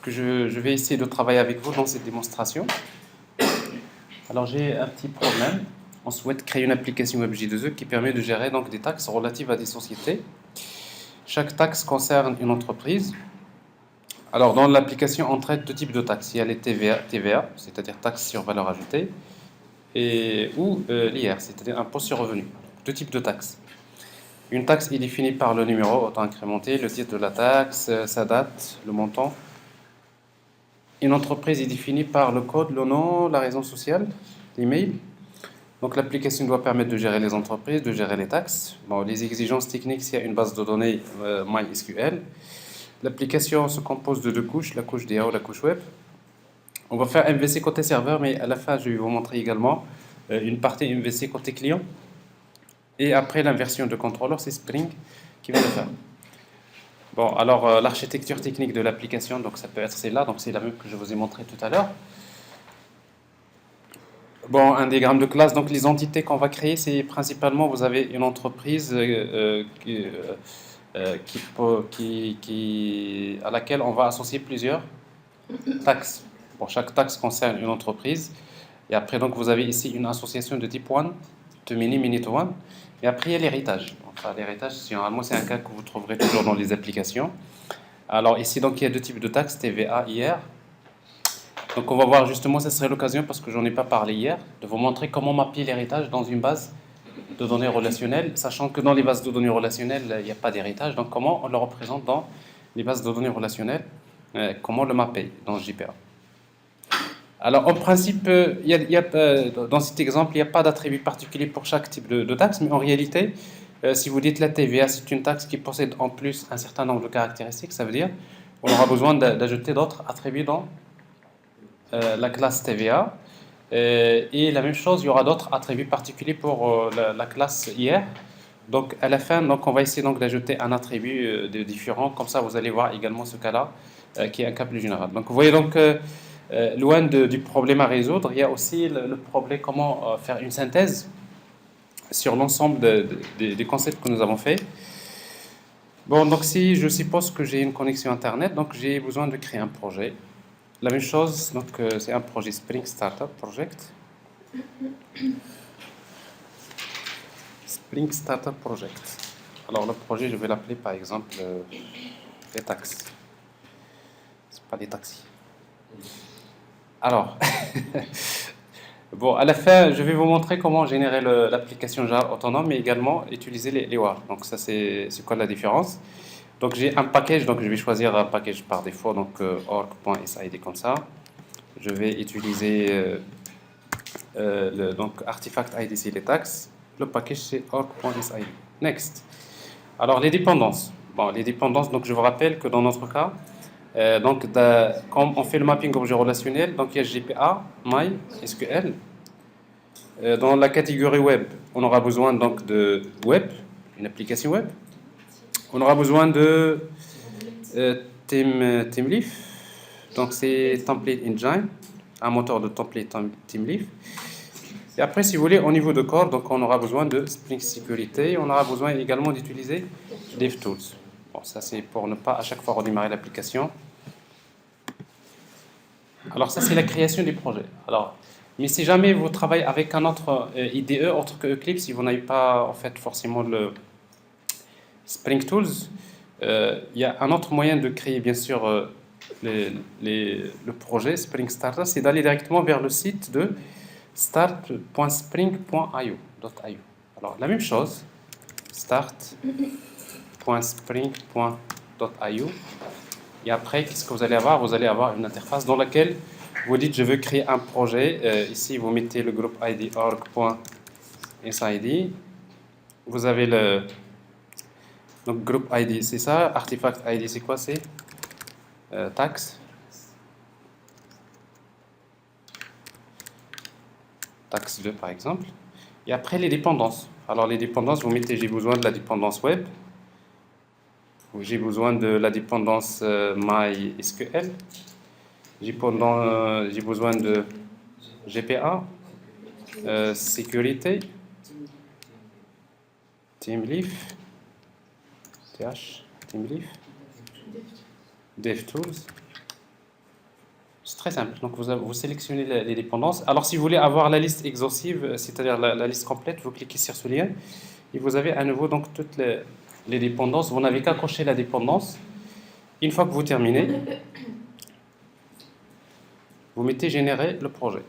que je vais essayer de travailler avec vous dans cette démonstration. Alors j'ai un petit problème. On souhaite créer une application Web J2E qui permet de gérer donc des taxes relatives à des sociétés. Chaque taxe concerne une entreprise. Alors dans l'application, on traite deux types de taxes. Il y a les TVA, c'est-à-dire taxe sur valeur ajoutée, ou l'IR, c'est-à-dire impôt sur revenu. Deux types de taxes. Une taxe est définie par le numéro auto-incrémenté, le titre de la taxe, sa date, le montant. Une entreprise est définie par le code, le nom, la raison sociale, l'email. Donc l'application doit permettre de gérer les entreprises, de gérer les taxes. Bon, les exigences techniques, s'il y a une base de données MySQL. L'application se compose de deux couches, la couche DAO, la couche web. On va faire MVC côté serveur, mais à la fin, je vais vous montrer également une partie MVC côté client. Et après l'inversion de contrôleur, c'est Spring qui va le faire. Bon, alors l'architecture technique de l'application, donc ça peut être celle-là, donc c'est la même que je vous ai montré tout à l'heure. Bon, un diagramme de classe, donc les entités qu'on va créer, c'est principalement, vous avez une entreprise à laquelle on va associer plusieurs taxes. Bon, chaque taxe concerne une entreprise. Et après, donc, vous avez ici une association de type 1, de mini to 1. Et après, il y a l'héritage. Enfin, l'héritage, généralement, c'est un cas que vous trouverez toujours dans les applications. Alors ici, donc, il y a deux types de taxes, TVA, IR. Donc on va voir justement, ce serait l'occasion, parce que j'en ai pas parlé hier, de vous montrer comment mapper l'héritage dans une base de données relationnelles, sachant que dans les bases de données relationnelles, il n'y a pas d'héritage. Donc comment on le représente dans les bases de données relationnelles, comment le mapper dans JPA. Alors en principe, dans cet exemple, il n'y a pas d'attribut particulier pour chaque type de taxe, mais en réalité, si vous dites la TVA, c'est une taxe qui possède en plus un certain nombre de caractéristiques, ça veut dire qu'on aura besoin d'ajouter d'autres attributs dans la classe TVA. Et la même chose, il y aura d'autres attributs particuliers pour la classe IR. Donc à la fin, donc, on va essayer donc d'ajouter un attribut de différent. Comme ça, vous allez voir également ce cas-là, qui est un cas plus général. Donc vous voyez donc, loin du problème à résoudre, il y a aussi le problème comment faire une synthèse sur l'ensemble des concepts que nous avons fait. Bon, donc si je suppose que j'ai une connexion Internet, donc j'ai besoin de créer un projet. La même chose, donc c'est un projet Spring Startup Project. Spring Startup Project. Alors le projet, je vais l'appeler par exemple les taxes. C'est pas des taxis. Alors, bon, à la fin, je vais vous montrer comment générer l'application Java autonome, mais également utiliser les WAR. Donc ça, c'est quoi la différence? Donc j'ai un package, donc je vais choisir un package par défaut, donc org.sid comme ça. Je vais utiliser donc artifact ID, c'est les taxes. Le package c'est org.sid. Next. Alors les dépendances. Bon, les dépendances, donc je vous rappelle que dans notre cas, quand on fait le mapping objet relationnel, donc il y a JPA, MySQL. Dans la catégorie web, on aura besoin donc de web, une application web. On aura besoin de TeamLeaf, donc c'est Template Engine, un moteur de template TeamLeaf. Et après, si vous voulez, au niveau de corps, donc on aura besoin de Spring Security, on aura besoin également d'utiliser DevTools. Bon, ça c'est pour ne pas à chaque fois redémarrer l'application. Alors ça c'est la création du projet. Alors, mais si jamais vous travaillez avec un autre IDE autre que Eclipse, si vous n'avez pas en fait forcément le Spring Tools, il y a un autre moyen de créer bien sûr le projet Spring Starter, c'est d'aller directement vers le site de start.spring.io. Alors la même chose, start.spring.io. Et après, qu'est-ce que vous allez avoir? Vous allez avoir une interface dans laquelle vous dites je veux créer un projet. Ici, vous mettez le groupe ID org.sid. Vous avez le donc groupe ID, c'est ça. Artifact ID, c'est quoi? C'est taxe. Taxe 2 par exemple. Et après les dépendances. Alors les dépendances, vous mettez j'ai besoin de la dépendance web. J'ai besoin de la dépendance MySQL. J'ai besoin de GPA, sécurité, TeamLeaf, TeamLeaf. DevTools. C'est très simple. Donc, vous sélectionnez les dépendances. Alors, si vous voulez avoir la liste exhaustive, c'est-à-dire la liste complète, vous cliquez sur ce lien et vous avez à nouveau donc, toutes les dépendances. Vous n'avez qu'à cocher la dépendance. Une fois que vous terminez, vous mettez générer le projet.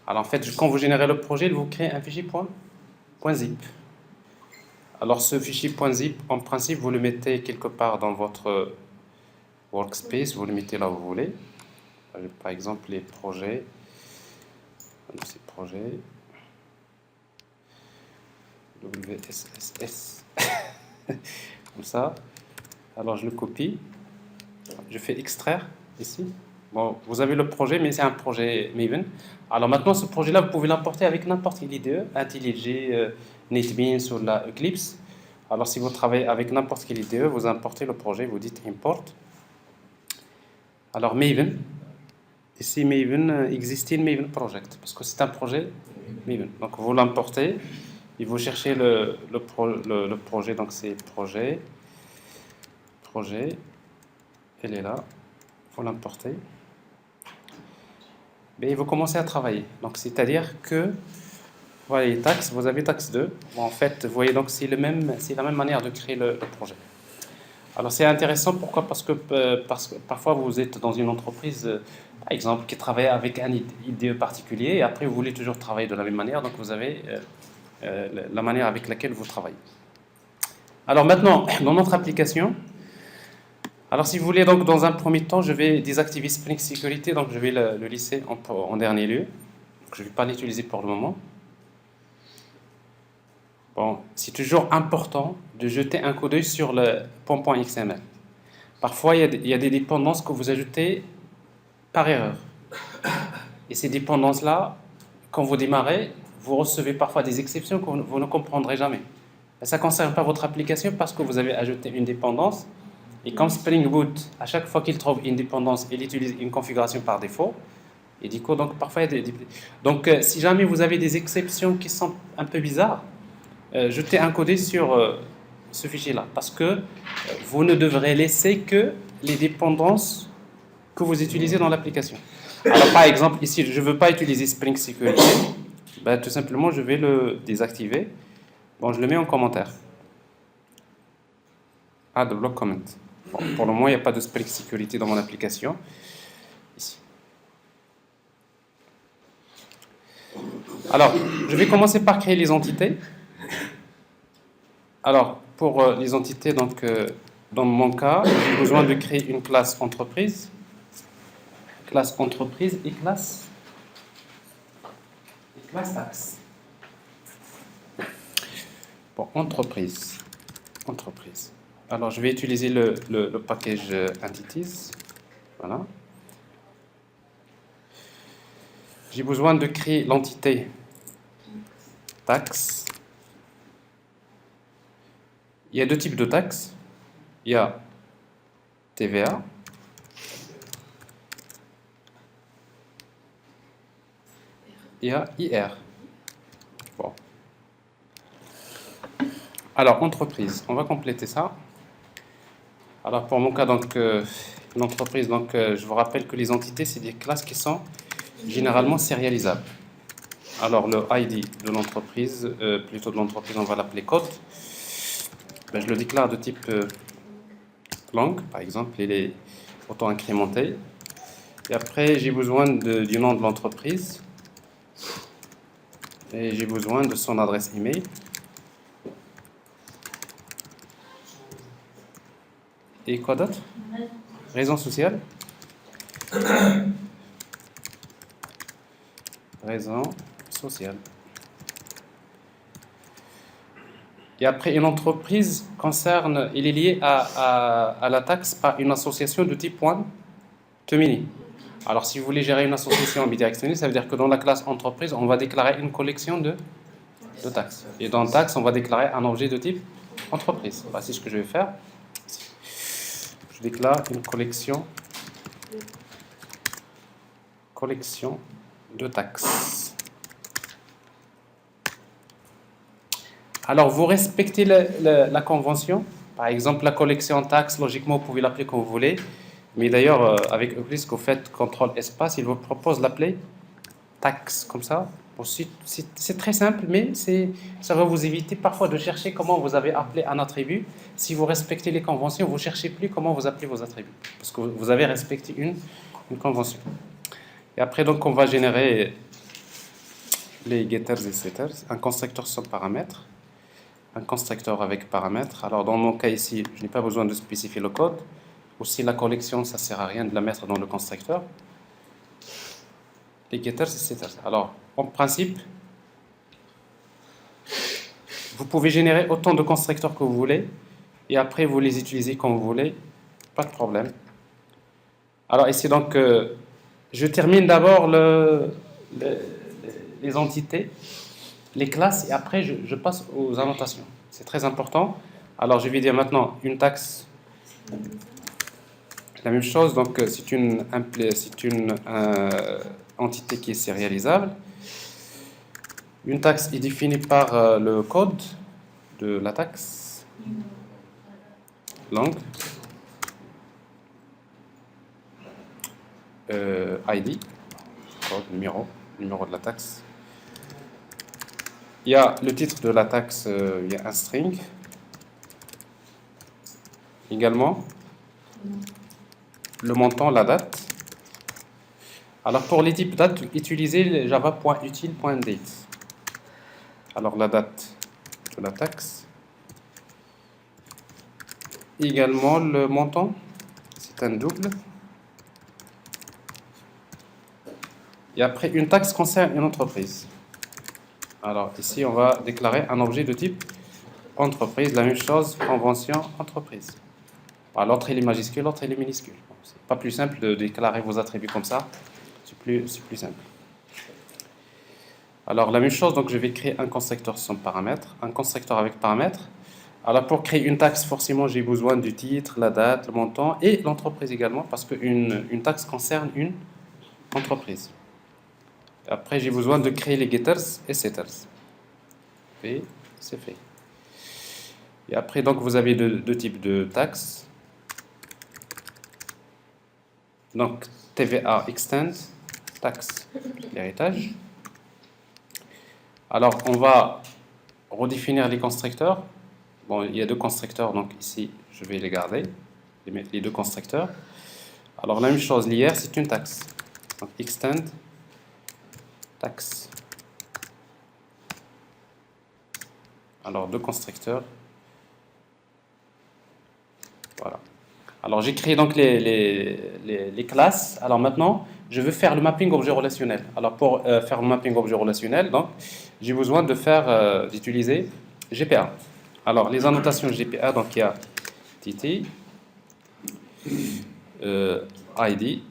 Alors, en fait, quand vous générez le projet, il vous crée un fichier .zip. Alors, ce fichier .zip, en principe, vous le mettez quelque part dans votre workspace. Vous le mettez là où vous voulez. Par exemple, les projets. Ces projets. WSSS. Comme ça. Alors, je le copie. Je fais extraire ici. Bon, vous avez le projet, mais c'est un projet Maven. Alors maintenant, ce projet-là, vous pouvez l'importer avec n'importe quelle IDE, IntelliJ, NetBeans ou la Eclipse. Alors si vous travaillez avec n'importe quelle IDE, vous importez le projet, vous dites import. Alors Maven, ici Maven, existing Maven project, parce que c'est un projet Maven. Donc vous l'importez et vous cherchez le projet, donc c'est projet, elle est là, vous l'importez. Et vous commencez à travailler. Donc, c'est-à-dire que, voilà les taxes, vous avez taxe 2. Bon, en fait, vous voyez, donc c'est la même manière de créer le projet. Alors, c'est intéressant, pourquoi? Parce que parfois, vous êtes dans une entreprise, par exemple, qui travaille avec un IDE particulier, et après, vous voulez toujours travailler de la même manière, donc vous avez la manière avec laquelle vous travaillez. Alors maintenant, dans notre application, alors si vous voulez, donc dans un premier temps, je vais désactiver Spring Security, donc je vais le laisser en dernier lieu. Donc, je ne vais pas l'utiliser pour le moment. Bon, c'est toujours important de jeter un coup d'œil sur le pom.xml. Parfois, il y a des dépendances que vous ajoutez par erreur. Et ces dépendances-là, quand vous démarrez, vous recevez parfois des exceptions que vous ne comprendrez jamais. Et ça ne concerne pas votre application parce que vous avez ajouté une dépendance. Et comme Spring Boot, à chaque fois qu'il trouve une dépendance, il utilise une configuration par défaut. Et du coup, donc, parfois, il y a donc, si jamais vous avez des exceptions qui sont un peu bizarres, jetez un codé sur ce fichier-là. Parce que vous ne devrez laisser que les dépendances que vous utilisez dans l'application. Alors, par exemple, ici, je ne veux pas utiliser Spring Security. Ben, tout simplement, je vais le désactiver. Bon, je le mets en commentaire. Add block comment. Bon, pour le moment, il n'y a pas de Spring Security dans mon application. Ici. Alors, je vais commencer par créer les entités. Alors, pour les entités, donc, dans mon cas, j'ai besoin de créer une classe entreprise. Classe entreprise et classe taxe. Bon, entreprise. Alors, je vais utiliser le package entities. Voilà. J'ai besoin de créer l'entité taxe. Il y a deux types de taxes. Il y a TVA. Il y a IR. Bon. Alors, entreprise. On va compléter ça. Alors, pour mon cas, donc, l'entreprise, donc, je vous rappelle que les entités, c'est des classes qui sont généralement sérialisables. Alors, le ID de l'entreprise, plutôt de l'entreprise, on va l'appeler code. Ben, je le déclare de type langue, par exemple, il est auto-incrémenté. Et après, j'ai besoin du nom de l'entreprise. Et j'ai besoin de son adresse email. Et quoi d'autre? Raison sociale. Raison sociale. Et après, une entreprise il est lié à la taxe par une association de type .temini. Alors, si vous voulez gérer une association bidirectionnelle, ça veut dire que dans la classe entreprise, on va déclarer une collection de taxes. Et dans taxe, on va déclarer un objet de type entreprise. Voici ce que je vais faire. Je déclare une collection de taxes. Alors, vous respectez la convention. Par exemple, la collection taxe, logiquement, vous pouvez l'appeler comme vous voulez. Mais d'ailleurs, avec Euclid, ce que vous faites, contrôle espace, il vous propose l'appeler taxe, comme ça. Bon, c'est très simple, mais ça va vous éviter parfois de chercher comment vous avez appelé un attribut. Si vous respectez les conventions, vous ne cherchez plus comment vous appelez vos attributs. Parce que vous avez respecté une convention. Et après, donc, on va générer les getters et setters, un constructeur sans paramètres, un constructeur avec paramètres. Alors, dans mon cas ici, je n'ai pas besoin de spécifier le code. Aussi, la collection, ça ne sert à rien de la mettre dans le constructeur. Les getters et setters. Alors, en principe, vous pouvez générer autant de constructeurs que vous voulez et après vous les utilisez comme vous voulez, pas de problème. Alors ici donc, je termine d'abord les entités, les classes et après je passe aux annotations. C'est très important. Alors je vais dire maintenant une taxe, la même chose, donc c'est une entité qui est sérialisable. Une taxe est définie par le code de la taxe, langue, ID, code, numéro de la taxe. Il y a le titre de la taxe, il y a un string. Également, le montant, la date. Alors pour les types date, utilisez java.util.date. Alors la date de la taxe. Également le montant, c'est un double. Et après, une taxe concerne une entreprise. Alors ici, on va déclarer un objet de type entreprise. La même chose, convention entreprise. Alors, l'autre il est majuscule, l'autre il est minuscule. Bon, c'est pas plus simple de déclarer vos attributs comme ça. C'est plus simple. Alors la même chose, donc je vais créer un constructeur sans paramètres, un constructeur avec paramètres. Alors pour créer une taxe, forcément j'ai besoin du titre, la date, le montant et l'entreprise également, parce qu'une taxe concerne une entreprise. Après j'ai besoin de créer les getters et setters. Et c'est fait. Et après donc vous avez deux types de taxes. Donc TVA extend, taxe l'héritage. Alors, on va redéfinir les constructeurs. Bon, il y a deux constructeurs, donc ici, je vais les garder, les deux constructeurs. Alors, la même chose, l'IR, c'est une taxe. Donc, extend, taxe. Alors, deux constructeurs. Voilà. Alors, j'ai créé donc les classes. Alors, maintenant, je veux faire le mapping objet relationnel. Alors, pour faire le mapping objet relationnel, donc, j'ai besoin d'utiliser GPA. Alors, les annotations GPA, donc il y a TT, ID,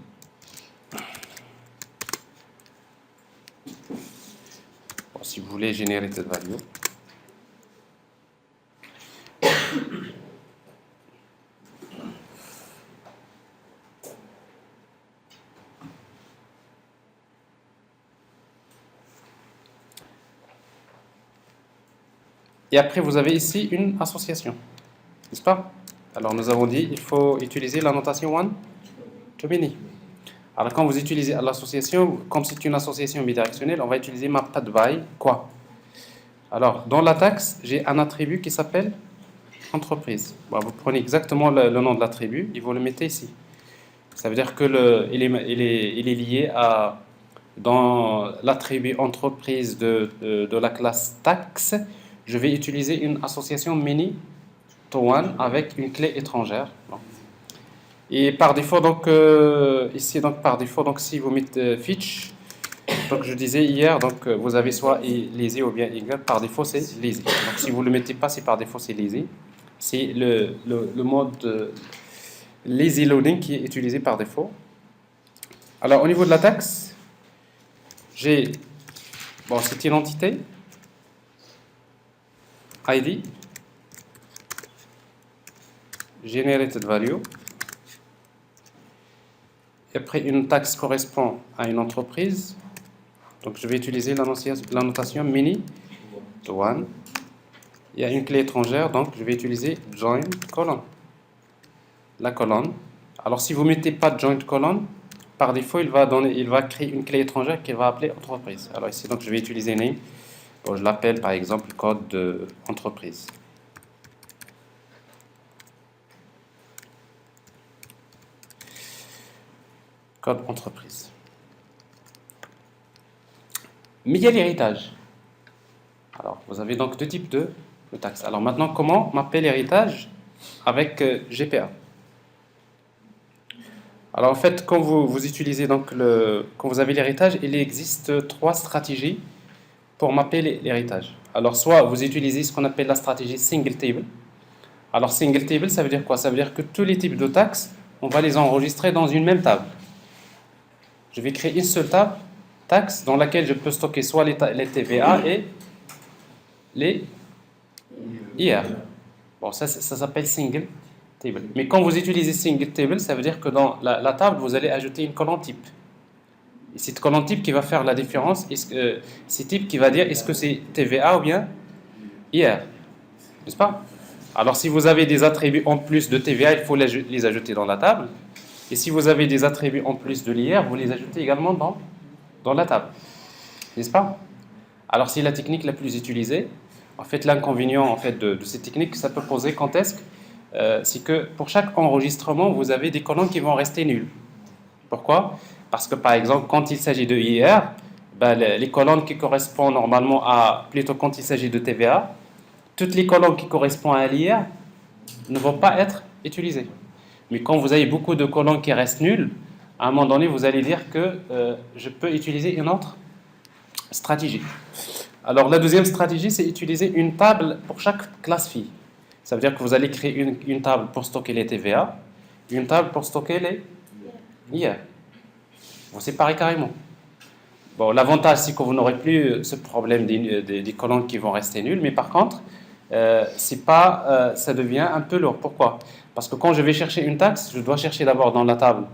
bon, si vous voulez générer cette value. Et après, vous avez ici une association, n'est-ce pas? Alors, nous avons dit il faut utiliser la notation one to many. Alors, quand vous utilisez l'association, comme c'est une association bidirectionnelle, on va utiliser mapped by quoi? Alors, dans la taxe, j'ai un attribut qui s'appelle entreprise. Bon, vous prenez exactement le nom de l'attribut et vous le mettez ici. Ça veut dire que il est lié dans l'attribut entreprise de la classe taxe. Je vais utiliser une association many to one avec une clé étrangère. Bon. Et par défaut, donc ici, donc par défaut, donc si vous mettez fetch, donc je disais hier, donc vous avez soit lazy ou bien eager. Par défaut, c'est lazy. Donc si vous le mettez pas, c'est par défaut, c'est lazy. C'est le mode lazy loading qui est utilisé par défaut. Alors au niveau de la taxe, j'ai c'est une entité. ID, generated value, et après une taxe correspond à une entreprise, donc je vais utiliser la notation many to one, il y a une clé étrangère, donc je vais utiliser join colonne. La colonne. Alors si vous ne mettez pas join colonne, par défaut, il va créer une clé étrangère qu'il va appeler entreprise. Alors ici, donc je vais utiliser name. Bon, je l'appelle par exemple code de entreprise. Code entreprise. Mais il y a l'héritage. Alors, vous avez donc deux types de taxes. Alors maintenant, comment mapper l'héritage avec GPA? Alors en fait, quand vous utilisez donc quand vous avez l'héritage, il existe trois stratégies pour mapper l'héritage. Alors soit vous utilisez ce qu'on appelle la stratégie single table. Alors single table, ça veut dire quoi? Ça veut dire que tous les types de taxes, on va les enregistrer dans une même table. Je vais créer une seule table taxe dans laquelle je peux stocker soit les TVA et les IR. Bon, ça s'appelle single table. Mais quand vous utilisez single table, ça veut dire que dans la table, vous allez ajouter une colonne type. Et c'est cette colonne type qui va faire la différence. C'est type qui va dire est-ce que c'est TVA ou bien IR. N'est-ce pas? Alors si vous avez des attributs en plus de TVA, il faut les ajouter dans la table. Et si vous avez des attributs en plus de l'IR, vous les ajoutez également dans la table. N'est-ce pas? Alors c'est la technique la plus utilisée. En fait, l'inconvénient en fait, de cette technique, ça peut poser quand est-ce c'est que pour chaque enregistrement, vous avez des colonnes qui vont rester nulles. Pourquoi? Parce que par exemple, quand il s'agit de IR, ben, les colonnes qui correspondent normalement à, plutôt quand il s'agit de TVA, toutes les colonnes qui correspondent à l'IR ne vont pas être utilisées. Mais quand vous avez beaucoup de colonnes qui restent nulles, à un moment donné, vous allez dire que je peux utiliser une autre stratégie. Alors la deuxième stratégie, c'est utiliser une table pour chaque classe phi. Ça veut dire que vous allez créer une table pour stocker les TVA, une table pour stocker les IR. Vous séparez carrément. Bon, l'avantage, c'est que vous n'aurez plus ce problème des colonnes qui vont rester nulles, mais par contre, ça devient un peu lourd. Pourquoi? Parce que quand je vais chercher une taxe, je dois chercher d'abord dans la table.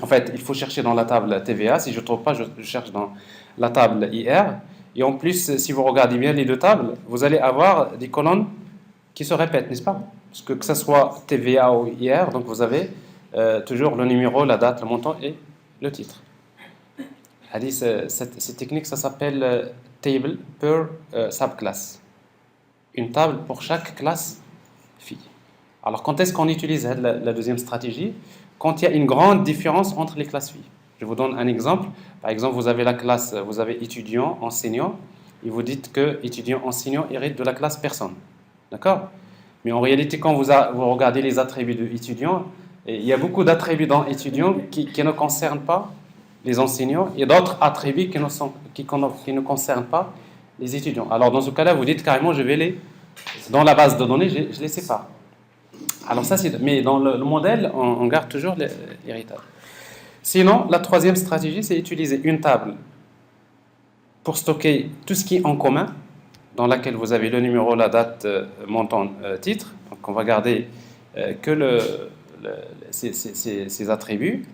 En fait, il faut chercher dans la table TVA. Si je ne trouve pas, je cherche dans la table IR. Et en plus, si vous regardez bien les deux tables, vous allez avoir des colonnes qui se répètent, n'est-ce pas? Parce que ce soit TVA ou IR, donc vous avez toujours le numéro, la date, le montant et le titre. Cette technique, ça s'appelle table per subclass. Une table pour chaque classe phi. Alors, quand est-ce qu'on utilise la deuxième stratégie? Quand il y a une grande différence entre les classes phi. Je vous donne un exemple. Par exemple, vous avez la classe, vous avez étudiant, enseignant, et vous dites que étudiant, enseignant hérite de la classe personne. D'accord? Mais en réalité, quand vous regardez les attributs de étudiant, il y a beaucoup d'attributs dans étudiant qui ne concernent pas les enseignants et d'autres attributs qui ne concernent pas les étudiants. Alors dans ce cas-là, vous dites carrément, dans la base de données, je les sépare. Alors ça, mais dans le modèle, on garde toujours l'héritage. Sinon, la troisième stratégie, c'est utiliser une table pour stocker tout ce qui est en commun, dans laquelle vous avez le numéro, la date, montant, titre. Donc on va garder que ces attributs.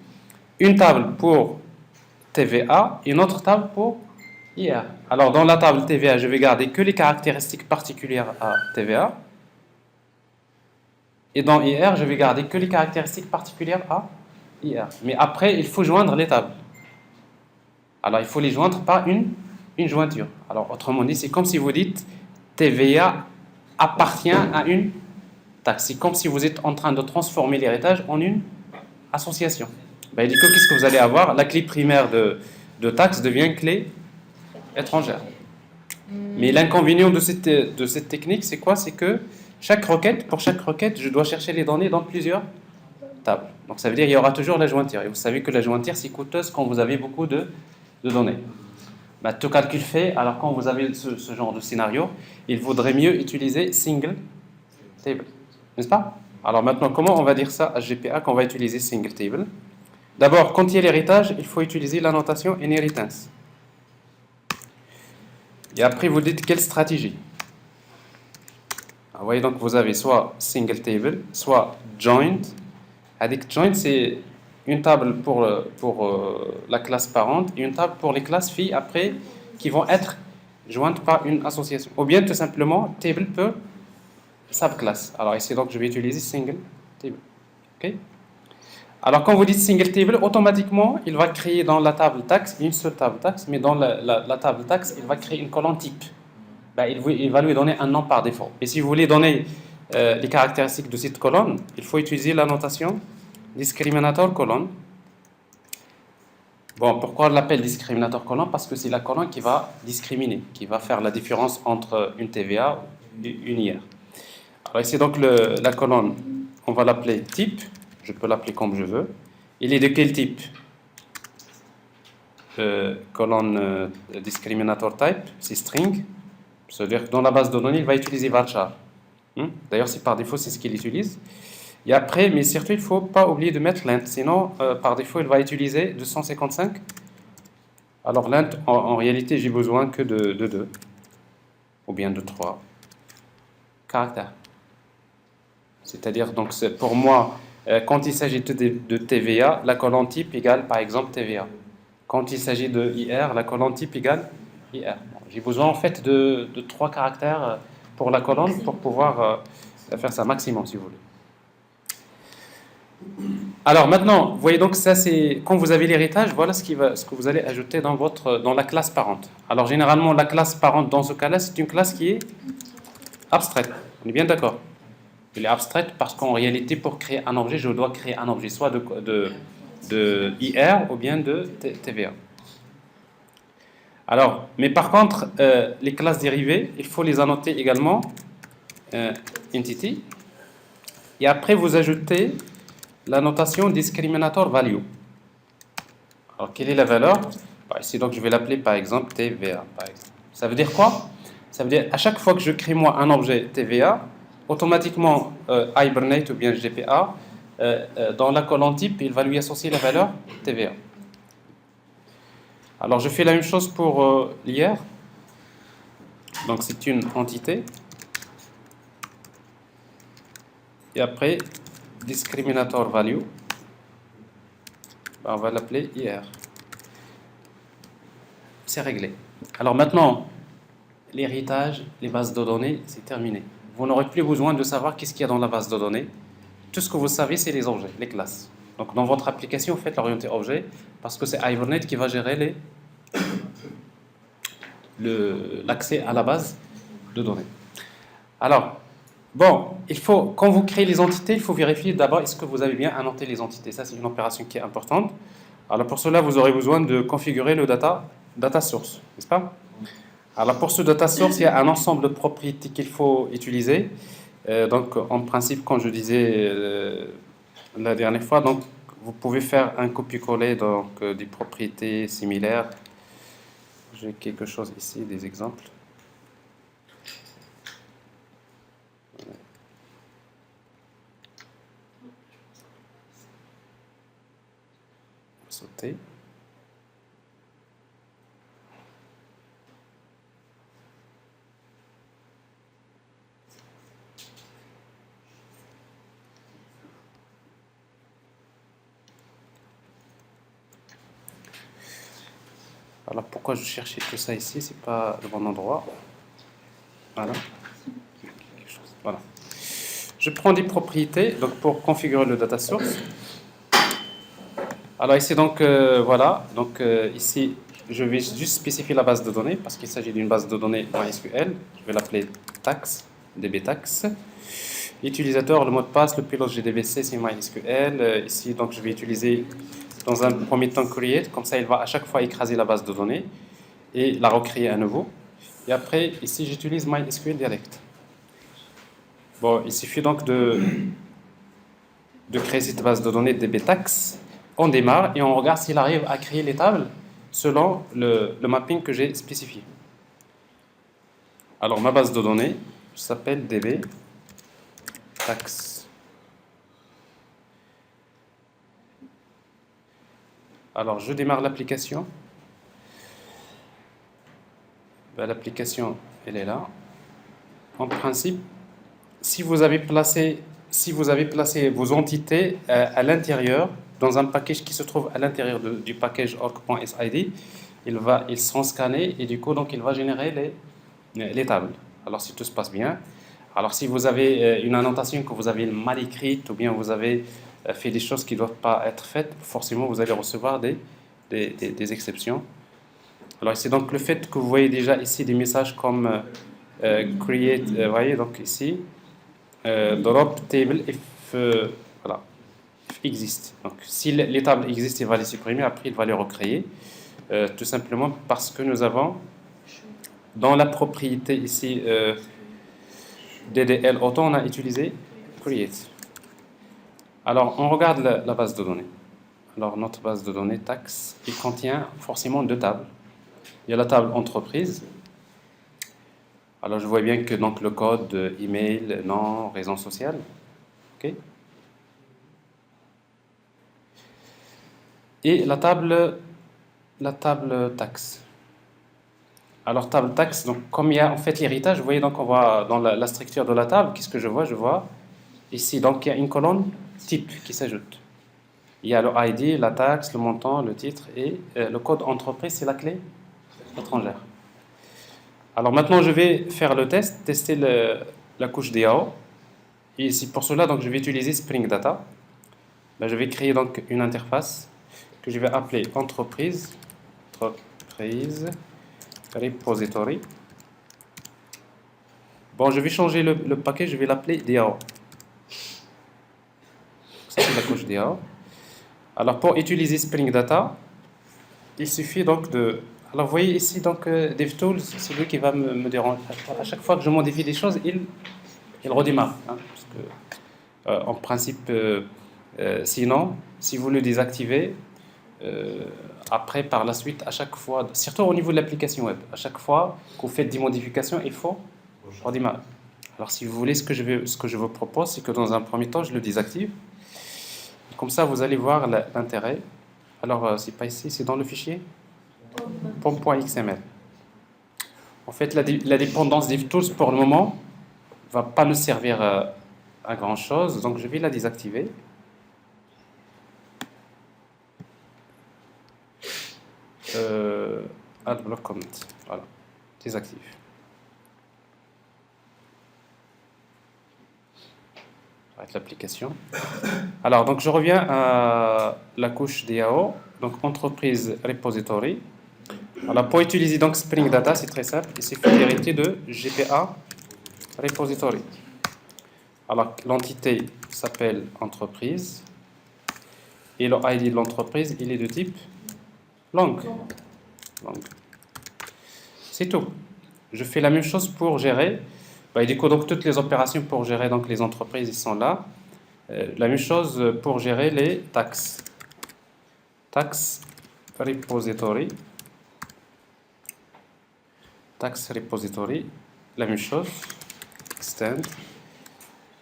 Une table pour TVA et une autre table pour IR. Alors dans la table TVA, je vais garder que les caractéristiques particulières à TVA. Et dans IR, je vais garder que les caractéristiques particulières à IR. Mais après, il faut joindre les tables. Alors il faut les joindre par une jointure. Alors autrement dit, c'est comme si vous dites TVA appartient à une taxe. C'est comme si vous êtes en train de transformer l'héritage en une association. Ben, du coup, qu'est-ce que vous allez avoir? La clé primaire de taxe devient clé étrangère. Mais l'inconvénient de cette technique, c'est quoi? C'est que pour chaque requête, je dois chercher les données dans plusieurs tables. Donc ça veut dire qu'il y aura toujours la jointure. Et vous savez que la jointure, c'est coûteuse quand vous avez beaucoup de données. Ben, tout calcul fait, alors quand vous avez ce genre de scénario, il vaudrait mieux utiliser single table. N'est-ce pas? Alors maintenant, comment on va dire ça à GPA qu'on va utiliser single table? D'abord, quand il y a l'héritage, il faut utiliser la notation inheritance. Et après, vous dites quelle stratégie. Vous voyez, donc vous avez soit single table, soit joint. Avec joint, c'est une table pour la classe parente et une table pour les classes filles après qui vont être jointe par une association. Ou bien tout simplement table per subclass. Alors ici donc je vais utiliser single table. Ok. Alors quand vous dites single table, automatiquement il va créer dans la table taxe une seule table taxe, mais dans la table taxe il va créer une colonne type. Ben, il va lui donner un nom par défaut. Et si vous voulez donner les caractéristiques de cette colonne, il faut utiliser la notation discriminator colonne. Bon, pourquoi on l'appelle discriminator colonne? Parce que c'est la colonne qui va discriminer, qui va faire la différence entre une TVA et une IR. Alors ici donc la colonne, on va l'appeler type, je peux l'appeler comme je veux. Il est de quel type? Colonne discriminator type, c'est string. C'est-à-dire que dans la base de données, il va utiliser varchar. D'ailleurs, c'est par défaut, c'est ce qu'il utilise. Et après, mais surtout, il ne faut pas oublier de mettre l'int. Sinon, par défaut, il va utiliser 255. Alors, l'int, en réalité, j'ai besoin que de 2, ou bien de 3 caractères. C'est-à-dire, donc, pour moi, quand il s'agit de TVA, la colonne type égale, par exemple, TVA. Quand il s'agit de IR, la colonne type égale IR. J'ai besoin, en fait, de 3 caractères pour la colonne pour pouvoir faire ça maximum, si vous voulez. Alors maintenant, vous voyez donc ça c'est quand vous avez l'héritage, voilà ce que vous allez ajouter dans la classe parente. Alors généralement la classe parente dans ce cas-là, c'est une classe qui est abstraite. On est bien d'accord? Elle est abstraite parce qu'en réalité pour créer un objet, je dois créer un objet soit de IR ou bien de TVA. Alors, mais par contre, les classes dérivées, il faut les annoter également entity. Et après vous ajoutez la notation discriminator value. Alors, quelle est la valeur? Ici, donc, je vais l'appeler par exemple TVA. Par exemple. Ça veut dire quoi? Ça veut dire à chaque fois que je crée moi un objet TVA, automatiquement Hibernate ou bien GPA, dans la colonne type, il va lui associer la valeur TVA. Alors, je fais la même chose pour l'IR. Donc, c'est une entité. Et après, discriminator value, on va l'appeler IR. C'est réglé. Alors maintenant, l'héritage, les bases de données, c'est terminé. Vous n'aurez plus besoin de savoir qu'est-ce qu'il y a dans la base de données. Tout ce que vous savez, c'est les objets, les classes. Donc dans votre application, vous faites l'orienté objet parce que c'est Hibernate qui va gérer l'accès à la base de données. Alors, bon, quand vous créez les entités, il faut vérifier d'abord est-ce que vous avez bien annoté les entités. Ça, c'est une opération qui est importante. Alors pour cela, vous aurez besoin de configurer le data source, n'est-ce pas? Alors pour ce data source, il y a un ensemble de propriétés qu'il faut utiliser. Donc en principe, comme je disais la dernière fois, donc vous pouvez faire un copier-coller donc des propriétés similaires. J'ai quelque chose ici, des exemples. Sauter. Alors pourquoi je cherchais tout ça ici, c'est pas le bon endroit. Voilà. Voilà. Je prends des propriétés donc pour configurer le data source. Alors ici donc voilà, donc ici je vais juste spécifier la base de données parce qu'il s'agit d'une base de données MySQL. Je vais l'appeler tax, dbtax. L'utilisateur, le mot de passe, le pilote GDBC, c'est MySQL. Ici donc je vais utiliser dans un premier temps create, comme ça il va à chaque fois écraser la base de données et la recréer à nouveau. Et après ici j'utilise MySQL Direct. Bon, il suffit donc de créer cette base de données dbtax. On démarre et on regarde s'il arrive à créer les tables selon le mapping que j'ai spécifié. Alors ma base de données s'appelle dbtax. Alors je démarre l'application. L'application elle est là. En principe, si vous avez placé vos entités à l'intérieur, dans un package qui se trouve à l'intérieur du package org.sid, ils seront scannés et du coup, donc, il va générer les tables. Alors, si tout se passe bien. Alors, si vous avez une annotation que vous avez mal écrite ou bien vous avez fait des choses qui ne doivent pas être faites, forcément, vous allez recevoir des exceptions. Alors, c'est donc le fait que vous voyez déjà ici des messages comme create, vous voyez, donc ici, drop table if, voilà, if exist. Donc, si les tables existent, il va les supprimer, après, il va les recréer. Tout simplement parce que nous avons dans la propriété ici DDL auto, on a utilisé create. Alors, on regarde la base de données. Alors, notre base de données taxe, il contient forcément deux tables. Il y a la table entreprise. Alors, je vois bien que donc, le code email, nom, raison sociale. OK. Et la table taxe. Alors, table taxe, donc, comme il y a en fait l'héritage, vous voyez, donc, on voit dans la structure de la table, qu'est-ce que je vois? Je vois ici, donc, il y a une colonne type qui s'ajoute. Il y a le ID, la taxe, le montant, le titre et le code entreprise, c'est la clé étrangère. Alors maintenant, je vais faire le test, tester la couche DAO. Et ici, pour cela, donc, je vais utiliser Spring Data. Là, je vais créer donc une interface que je vais appeler entreprise repository. Bon, je vais changer le paquet, je vais l'appeler DAO. C'est la couche DAO. Alors, pour utiliser Spring Data, il suffit donc de... Alors, vous voyez ici, donc, DevTools, c'est lui qui va me déranger. À chaque fois que je modifie des choses, il redémarre. Hein, parce que, en principe, sinon, si vous le désactivez, après, par la suite, à chaque fois, surtout au niveau de l'application web, à chaque fois que vous faites des modifications, il faut redémarrer. Alors, si vous voulez, ce que je vous propose, c'est que dans un premier temps, je le désactive. Comme ça, vous allez voir l'intérêt. Alors, c'est pas ici, c'est dans le fichier pom.xml. En fait, la dépendance DevTools, pour le moment, ne va pas nous servir à grand-chose. Donc, je vais la désactiver. Add block comment. Voilà, désactive. Arrête l'application. Alors, donc, je reviens à la couche DAO, donc entreprise repository. Alors, pour utiliser donc Spring Data, c'est très simple. Il suffit d'hériter de GPA repository. Alors, l'entité s'appelle entreprise et le ID de l'entreprise, il est de type langue. C'est tout. Je fais la même chose pour gérer. Et du coup, donc, toutes les opérations pour gérer donc, les entreprises, ils sont là. La même chose pour gérer les taxes. Tax repository. Tax repository. La même chose. Extend.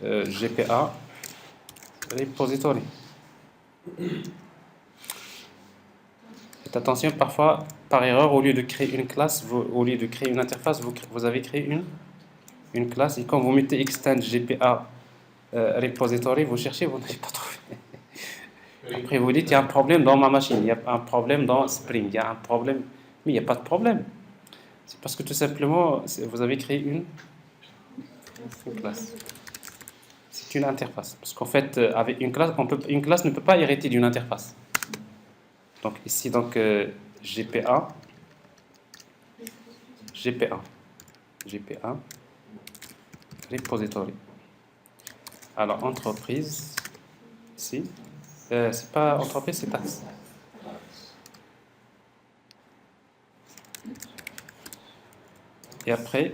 GPA repository. Faites attention, parfois, par erreur, au lieu de créer une classe, au lieu de créer une interface, vous avez créé une classe. Et quand vous mettez extend GPA repository, vous cherchez, vous n'allez pas trouver. Après, vous dites, il y a un problème dans ma machine, il y a un problème dans Spring, il y a un problème. Mais il n'y a pas de problème. C'est parce que tout simplement, vous avez créé une classe. C'est une interface. Parce qu'en fait, avec une classe, une classe ne peut pas hériter d'une interface. Donc ici, donc, GPA, repository. Alors, entreprise, ici, c'est pas entreprise, c'est taxe. Et après,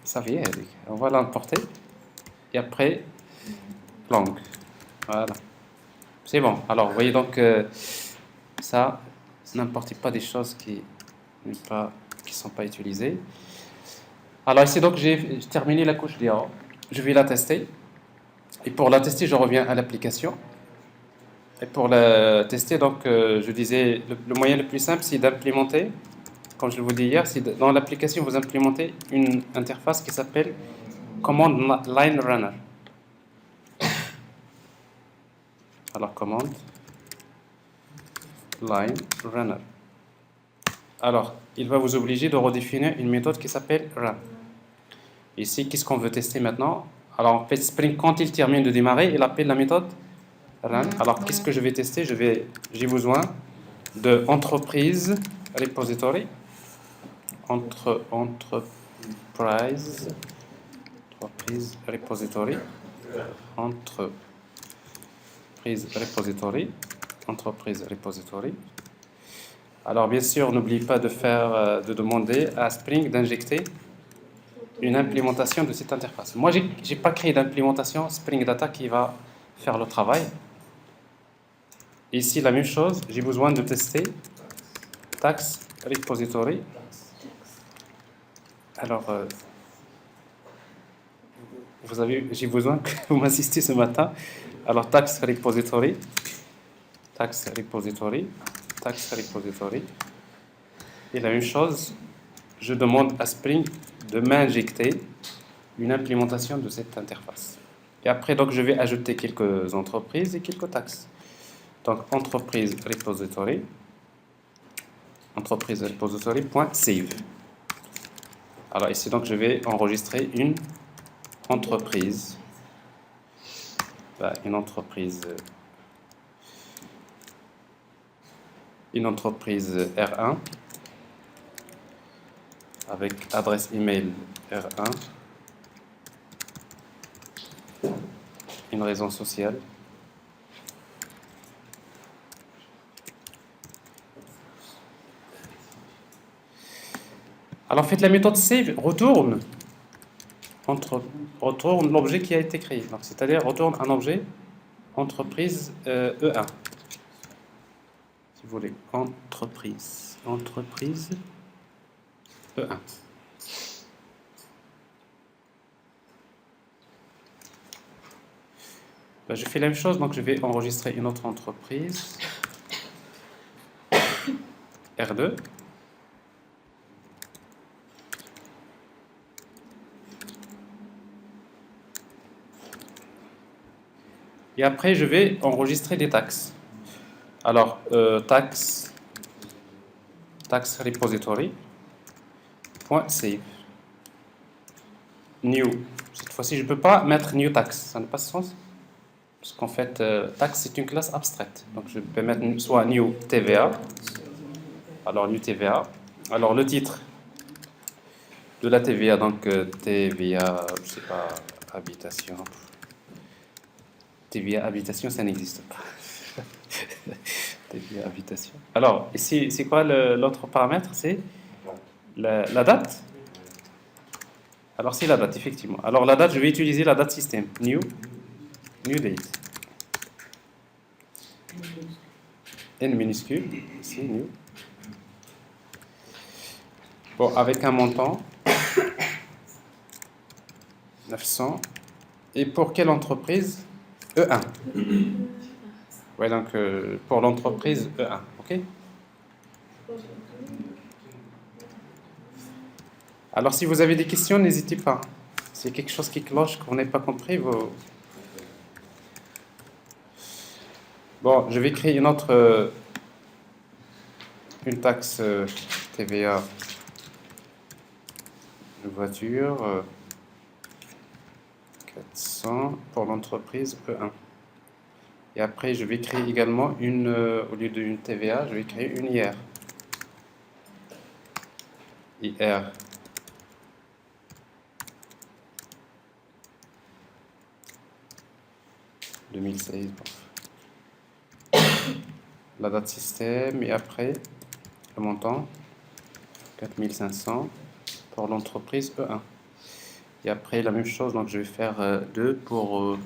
ça vient, on va l'importer. Et après, langue. Voilà. C'est bon. Alors, vous voyez donc, ça, n'importe pas des choses qui ne sont pas utilisées. Alors ici, donc, j'ai terminé la couche DAO. Je vais la tester. Et pour la tester, je reviens à l'application. Et pour la tester, donc, je disais, le moyen le plus simple, c'est d'implémenter, comme je vous dis hier, c'est dans l'application, vous implémentez une interface qui s'appelle Command Line Runner. Alors, commande line runner. Alors, il va vous obliger de redéfinir une méthode qui s'appelle run. Ici, qu'est-ce qu'on veut tester maintenant? Alors, en fait, Spring, quand il termine de démarrer, il appelle la méthode run. Alors, qu'est-ce que je vais tester? J'ai besoin de entreprise repository, entreprise repository, entreprise repository. Alors, bien sûr, n'oubliez pas de demander à Spring d'injecter une implémentation de cette interface. Moi, je n'ai pas créé d'implémentation Spring Data qui va faire le travail. Ici, la même chose, j'ai besoin de tester tax repository. Alors, j'ai besoin que vous m'assistiez ce matin. Alors, tax repository. Et la même chose, je demande à Spring de m'injecter une implémentation de cette interface. Et après, donc, je vais ajouter quelques entreprises et quelques taxes. Donc, entreprise repository.save. Alors ici, donc, je vais enregistrer une entreprise. Une entreprise R1 avec adresse email R1, une raison sociale. Alors, en fait, la méthode save retourne l'objet qui a été créé. C'est-à-dire retourne un objet entreprise E1. Si vous voulez, entreprise E1. Je fais la même chose, donc je vais enregistrer une autre entreprise R2. Et après, je vais enregistrer des taxes. Alors, tax repository.save. New. Cette fois-ci, je ne peux pas mettre new tax. Ça n'a pas de sens. Parce qu'en fait, tax, c'est une classe abstraite. Donc, je peux mettre soit new TVA. Alors, new TVA. Alors, le titre de la TVA, donc TVA, je ne sais pas, habitation. TVA habitation, ça n'existe pas. TVA habitation. Alors, ici, c'est quoi l'autre paramètre? C'est la date. Alors, c'est la date, effectivement. Alors, la date, je vais utiliser la date système. New date. N minuscule. Ici, new. Bon, avec un montant. 900. Et pour quelle entreprise? E1. Ouais, donc pour l'entreprise E1, ok? Alors si vous avez des questions, n'hésitez pas. S'il y a quelque chose qui cloche, qu'on n'ait pas compris, vous... Bon, je vais créer une autre... une taxe TVA de voiture. 400 pour l'entreprise E1. Et après, je vais créer également au lieu d'une TVA, je vais créer une IR. IR. « 2016. » La date système et après le montant 4500 pour l'entreprise E1. Et après la même chose, donc je vais faire 2 pour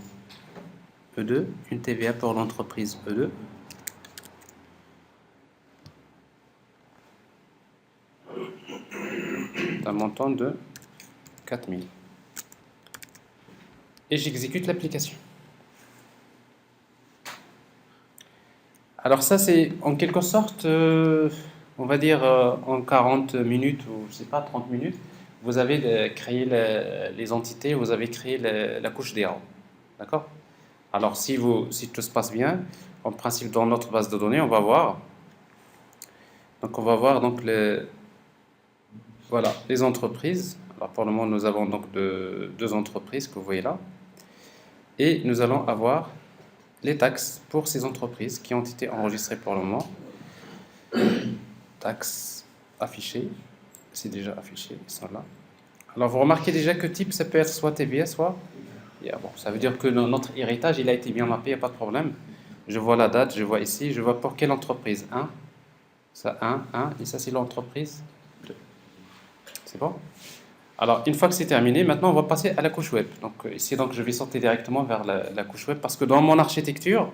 E2, une TVA pour l'entreprise E2. Un montant de 4000. Et j'exécute l'application. Alors ça, c'est en quelque sorte, on va dire en 40 minutes ou je sais pas, 30 minutes, vous avez créé les entités, vous avez créé la couche DAO. D'accord? Alors si tout se passe bien, en principe dans notre base de données, on va voir Donc on va voir donc voilà, les entreprises. Alors pour le moment, nous avons donc deux entreprises que vous voyez là. Et nous allons avoir les taxes pour ces entreprises qui ont été enregistrées pour le moment. Taxes affichées. C'est déjà affiché, ils sont là. Alors vous remarquez déjà que type, ça peut être soit TVA, soit... Bon, ça veut dire que notre héritage, il a été bien mappé, il n'y a pas de problème. Je vois la date, je vois ici, je vois pour quelle entreprise. 1, ça 1, et ça c'est l'entreprise 2. C'est bon? Alors, une fois que c'est terminé, maintenant on va passer à la couche web. Donc ici, donc, je vais sauter directement vers la couche web parce que dans mon architecture,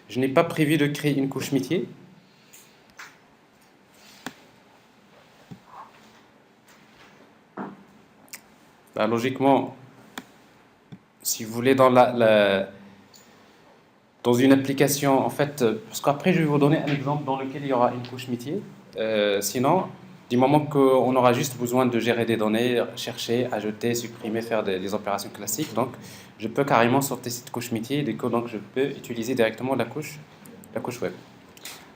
je n'ai pas prévu de créer une couche métier. Bah, logiquement, si vous voulez, dans une application, en fait, parce qu'après je vais vous donner un exemple dans lequel il y aura une couche métier. Sinon, du moment qu'on aura juste besoin de gérer des données, chercher, ajouter, supprimer, faire des opérations classiques, donc je peux carrément sortir cette couche métier et donc je peux utiliser directement la couche web.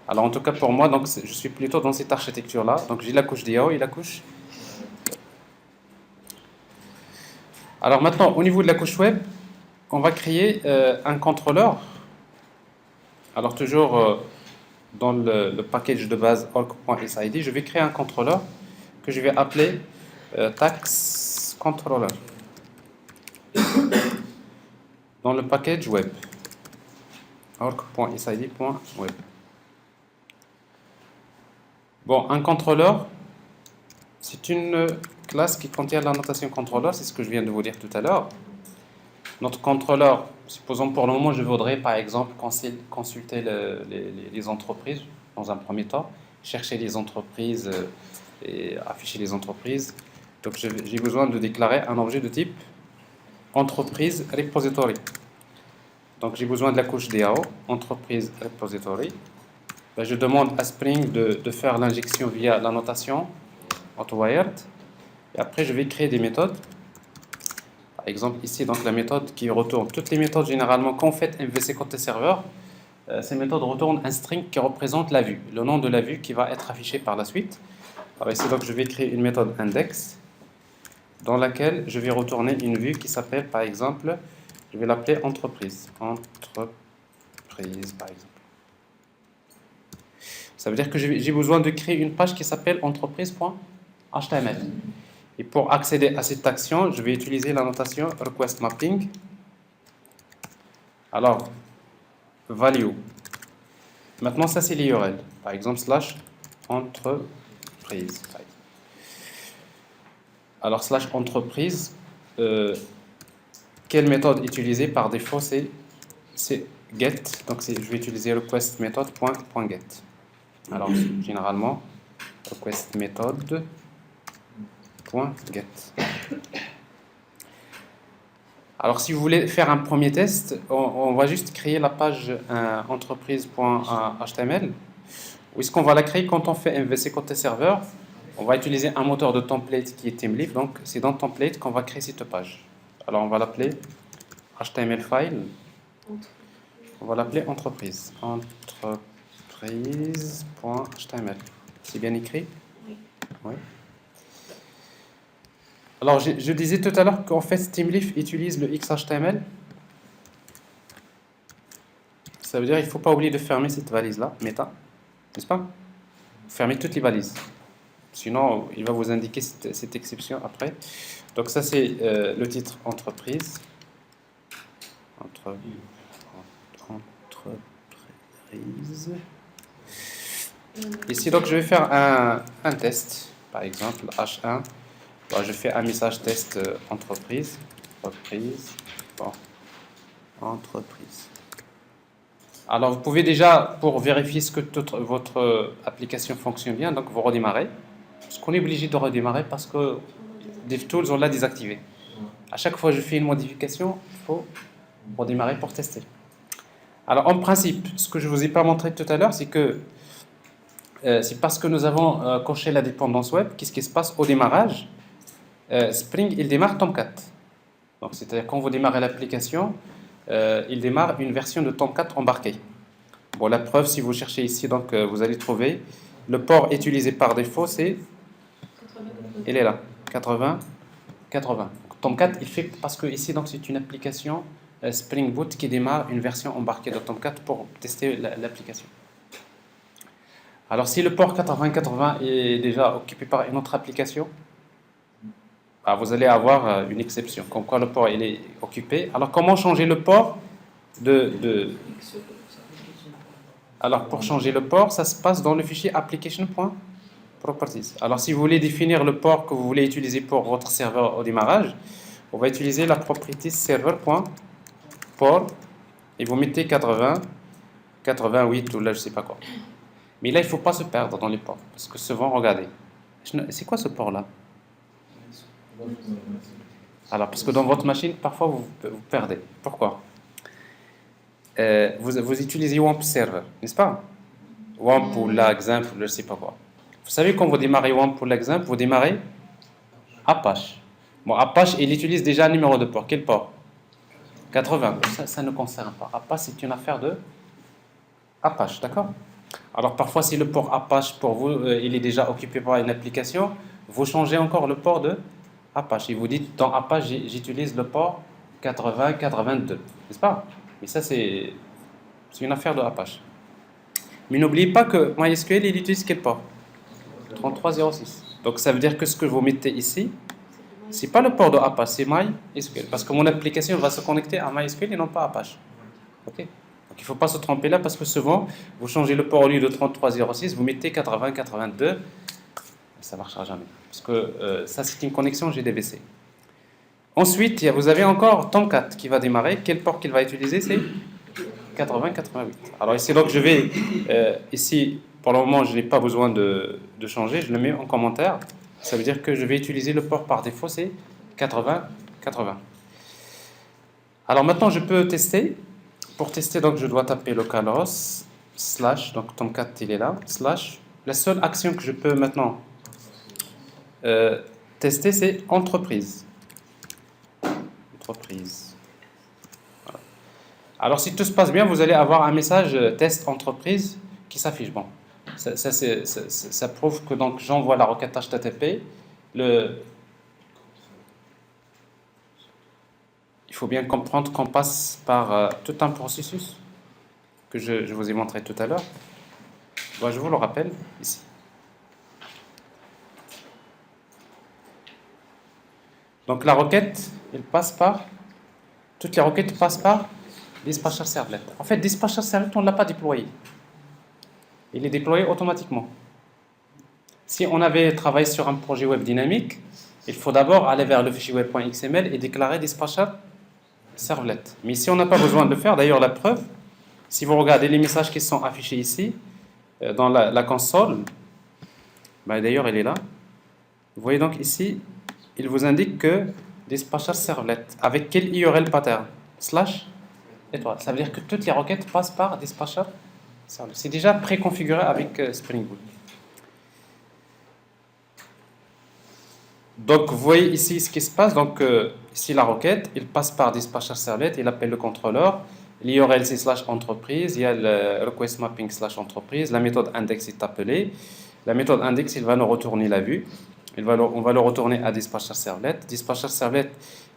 Alors en tout cas pour moi, donc je suis plutôt dans cette architecture-là. Donc j'ai la couche DAO et la couche. Alors maintenant, au niveau de la couche web, on va créer un contrôleur. Alors toujours dans le package de base org.sid, je vais créer un contrôleur que je vais appeler tax controller dans le package web org.sid.web. Bon, un contrôleur, c'est une classe qui contient la notation contrôleur, c'est ce que je viens de vous dire tout à l'heure. Notre contrôleur, supposons pour le moment, je voudrais par exemple consulter les entreprises dans un premier temps, chercher les entreprises et afficher les entreprises. Donc j'ai besoin de déclarer un objet de type entreprise repository. Donc j'ai besoin de la couche DAO, entreprise repository. Ben, je demande à Spring de faire l'injection via la notation AutoWired. Et après, je vais créer des méthodes. Par exemple, ici, donc la méthode qui retourne. Toutes les méthodes, généralement, quand on fait MVC côté serveur, ces méthodes retournent un string qui représente la vue, le nom de la vue qui va être affiché par la suite. Alors ici, donc, je vais créer une méthode index dans laquelle je vais retourner une vue qui s'appelle, par exemple, je vais l'appeler entreprise. Entreprise, par exemple. Ça veut dire que j'ai besoin de créer une page qui s'appelle entreprise.html. Et pour accéder à cette action, je vais utiliser la notation request mapping. Alors, value. Maintenant, ça c'est l'URL. Par exemple, slash entreprise. Alors, slash entreprise, quelle méthode utiliser par défaut? C'est get. Donc, je vais utiliser request method .get. Alors, généralement, request method .get. Alors, si vous voulez faire un premier test, on va juste créer la page entreprise.html. Où est-ce qu'on va la créer quand on fait MVC côté serveur? On va utiliser un moteur de template qui est Themeleaf. Donc, c'est dans template qu'on va créer cette page. Alors, on va l'appeler HTML file. On va l'appeler entreprise. Entreprise.html. C'est bien écrit? Oui. Alors, je disais tout à l'heure qu'en fait, Themeleaf utilise le XHTML. Ça veut dire qu'il ne faut pas oublier de fermer cette valise-là, méta, n'est-ce pas? Fermez toutes les valises. Sinon, il va vous indiquer cette exception après. Donc ça, c'est le titre entreprise. Entreprise. Ici, donc, je vais faire un test. Par exemple, H1. Bon, je fais un message test entreprise. Bon, entreprise. Alors, vous pouvez déjà, pour vérifier ce que toute votre application fonctionne bien, donc vous redémarrez. Parce qu'on est obligé de redémarrer parce que DevTools, on l'a désactivé. À chaque fois que je fais une modification, il faut redémarrer pour tester. Alors, en principe, ce que je ne vous ai pas montré tout à l'heure, c'est que c'est parce que nous avons coché la dépendance web, qu'est-ce qui se passe au démarrage? Spring, il démarre Tomcat. Donc, c'est-à-dire quand vous démarrez l'application, il démarre une version de Tomcat embarquée. Bon, la preuve, si vous cherchez ici, donc vous allez trouver le port utilisé par défaut, c'est, il est là, 80, 80. Tomcat, il fait, parce que ici, donc, c'est une application Spring Boot qui démarre une version embarquée de Tomcat pour tester l'application. Alors, si le port 80-80 est déjà occupé par une autre application, vous allez avoir une exception, comme quoi le port il est occupé. Alors, comment changer le port Alors, pour changer le port, ça se passe dans le fichier application.properties. Alors, si vous voulez définir le port que vous voulez utiliser pour votre serveur au démarrage, on va utiliser la propriété server.port et vous mettez 80, 88 ou là, je sais pas quoi. Mais là, il ne faut pas se perdre dans les ports. Parce que souvent, regardez. C'est quoi ce port-là? Alors, parce que dans votre machine, parfois, vous perdez. Pourquoi? Vous utilisez WAMP Server, n'est-ce pas? WAMP ou l'exemple, je ne sais pas quoi. Vous savez, quand vous démarrez WAMP ou l'exemple, vous démarrez Apache. Bon, Apache, il utilise déjà un numéro de port. Quel port? 80. Ça ne concerne pas. Apache, c'est une affaire de Apache, d'accord? Alors parfois, si le port Apache pour vous, il est déjà occupé par une application, vous changez encore le port de Apache. Et vous dites, dans Apache, j'utilise le port 80-82, n'est-ce pas? Mais ça, c'est une affaire de Apache. Mais n'oubliez pas que MySQL, il utilise quel port? 3306. Donc ça veut dire que ce que vous mettez ici, c'est pas le port de Apache, c'est MySQL. Parce que mon application va se connecter à MySQL et non pas à Apache. Ok? Donc il ne faut pas se tromper là parce que souvent, vous changez le port au lieu de 3306, vous mettez 80-82, ça ne marchera jamais. Parce que ça, c'est une connexion GDBC. Ensuite, vous avez encore Tomcat qui va démarrer. Quel port qu'il va utiliser? C'est 80-88. Alors ici, donc, je vais, ici, pour le moment, je n'ai pas besoin de changer, je le mets en commentaire. Ça veut dire que je vais utiliser le port par défaut, c'est 80-80. Alors maintenant, je peux tester. Pour tester, donc, je dois taper localhost / donc Tomcat il est là / la seule action que je peux maintenant tester, c'est entreprise. Voilà. Alors si tout se passe bien, vous allez avoir un message test entreprise qui s'affiche. Bon, ça prouve que donc j'envoie la requête HTTP. Il faut bien comprendre qu'on passe par tout un processus que je vous ai montré tout à l'heure. Bon, je vous le rappelle ici. Donc la requête, toutes les requêtes passent par Dispatcher Servlet. En fait, Dispatcher Servlet, on ne l'a pas déployé. Il est déployé automatiquement. Si on avait travaillé sur un projet web dynamique, il faut d'abord aller vers le fichier web.xml et déclarer Dispatcher Servlet. Mais ici, on n'a pas besoin de le faire. D'ailleurs, la preuve, si vous regardez les messages qui sont affichés ici, dans la console, d'ailleurs, elle est là. Vous voyez donc ici, il vous indique que Dispatcher Servlet, avec quel URL pattern? / étoile. Ça veut dire que toutes les requêtes passent par Dispatcher Servlet. C'est déjà préconfiguré avec Spring Boot. Donc, vous voyez ici ce qui se passe. Donc, ici, la requête, il passe par Dispatcher Servlet, il appelle le contrôleur. L'URL, c'est / entreprise. Il y a le request mapping / entreprise. La méthode index est appelée. La méthode index, il va nous retourner la vue. On va le retourner à Dispatcher Servlet. Dispatcher Servlet,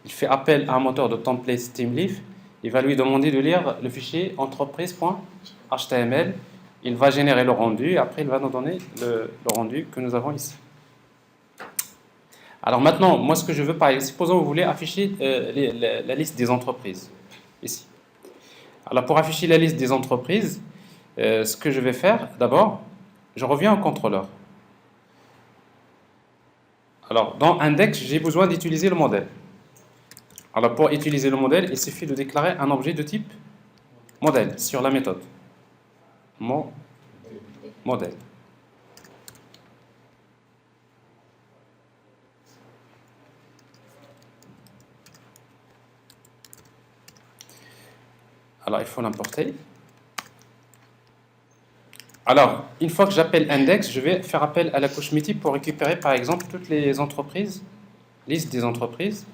il fait appel à un moteur de template TeamLeaf. Il va lui demander de lire le fichier entreprise.html. Il va générer le rendu. Et après, il va nous donner le rendu que nous avons ici. Alors maintenant, moi, ce que je veux, par exemple, supposons que vous voulez afficher la liste des entreprises. Ici. Alors, pour afficher la liste des entreprises, ce que je vais faire, d'abord, je reviens au contrôleur. Alors, dans index, j'ai besoin d'utiliser le modèle. Alors, pour utiliser le modèle, il suffit de déclarer un objet de type modèle sur la méthode. Modèle. Alors, il faut l'importer. Alors, une fois que j'appelle index, je vais faire appel à la couche MIDI pour récupérer, par exemple, toutes les entreprises, liste des entreprises.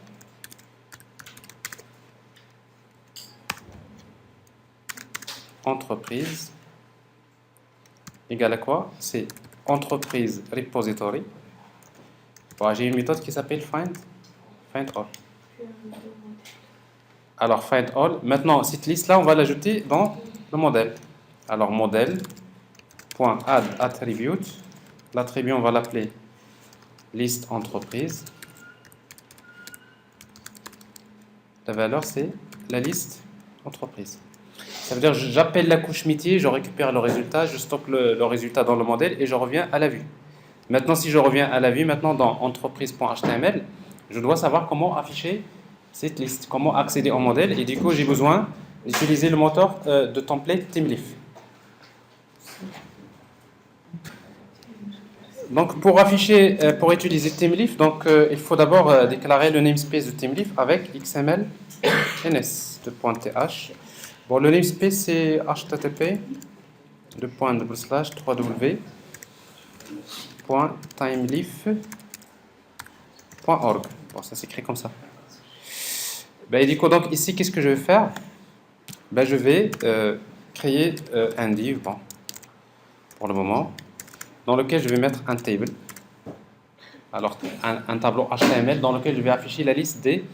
Entreprise égale à quoi? C'est entreprise repository. Bon, j'ai une méthode qui s'appelle find all. Alors find all. Maintenant, cette liste-là, on va l'ajouter dans le modèle. Alors modèle.add attribute. L'attribut, on va l'appeler liste entreprise. La valeur, c'est la liste entreprise. Ça veut dire que j'appelle la couche métier, je récupère le résultat, je stocke le résultat dans le modèle et je reviens à la vue. Maintenant, si je reviens à la vue, maintenant dans entreprise.html, je dois savoir comment afficher cette liste, comment accéder au modèle. Et du coup, j'ai besoin d'utiliser le moteur de template Themeleaf. Donc, pour afficher, pour utiliser Themeleaf, donc il faut d'abord déclarer le namespace de Themeleaf avec XML ns.th. Bon, le namespace c'est http www.themeleaf.org. Bon, ça s'écrit comme ça. Ben, et du coup, donc ici, qu'est-ce que je vais faire? Ben, je vais créer un div, bon, pour le moment, dans lequel je vais mettre un table. Alors, un tableau HTML dans lequel je vais afficher la liste des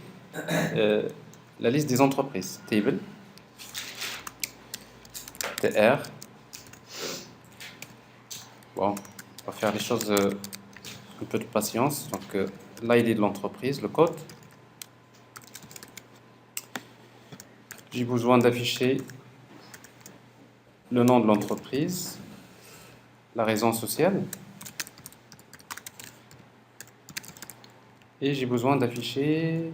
entreprises. Table, tr. Bon, on va faire les choses un peu de patience. Donc, l'ID de l'entreprise, le code. J'ai besoin d'afficher le nom de l'entreprise, la raison sociale. Et j'ai besoin d'afficher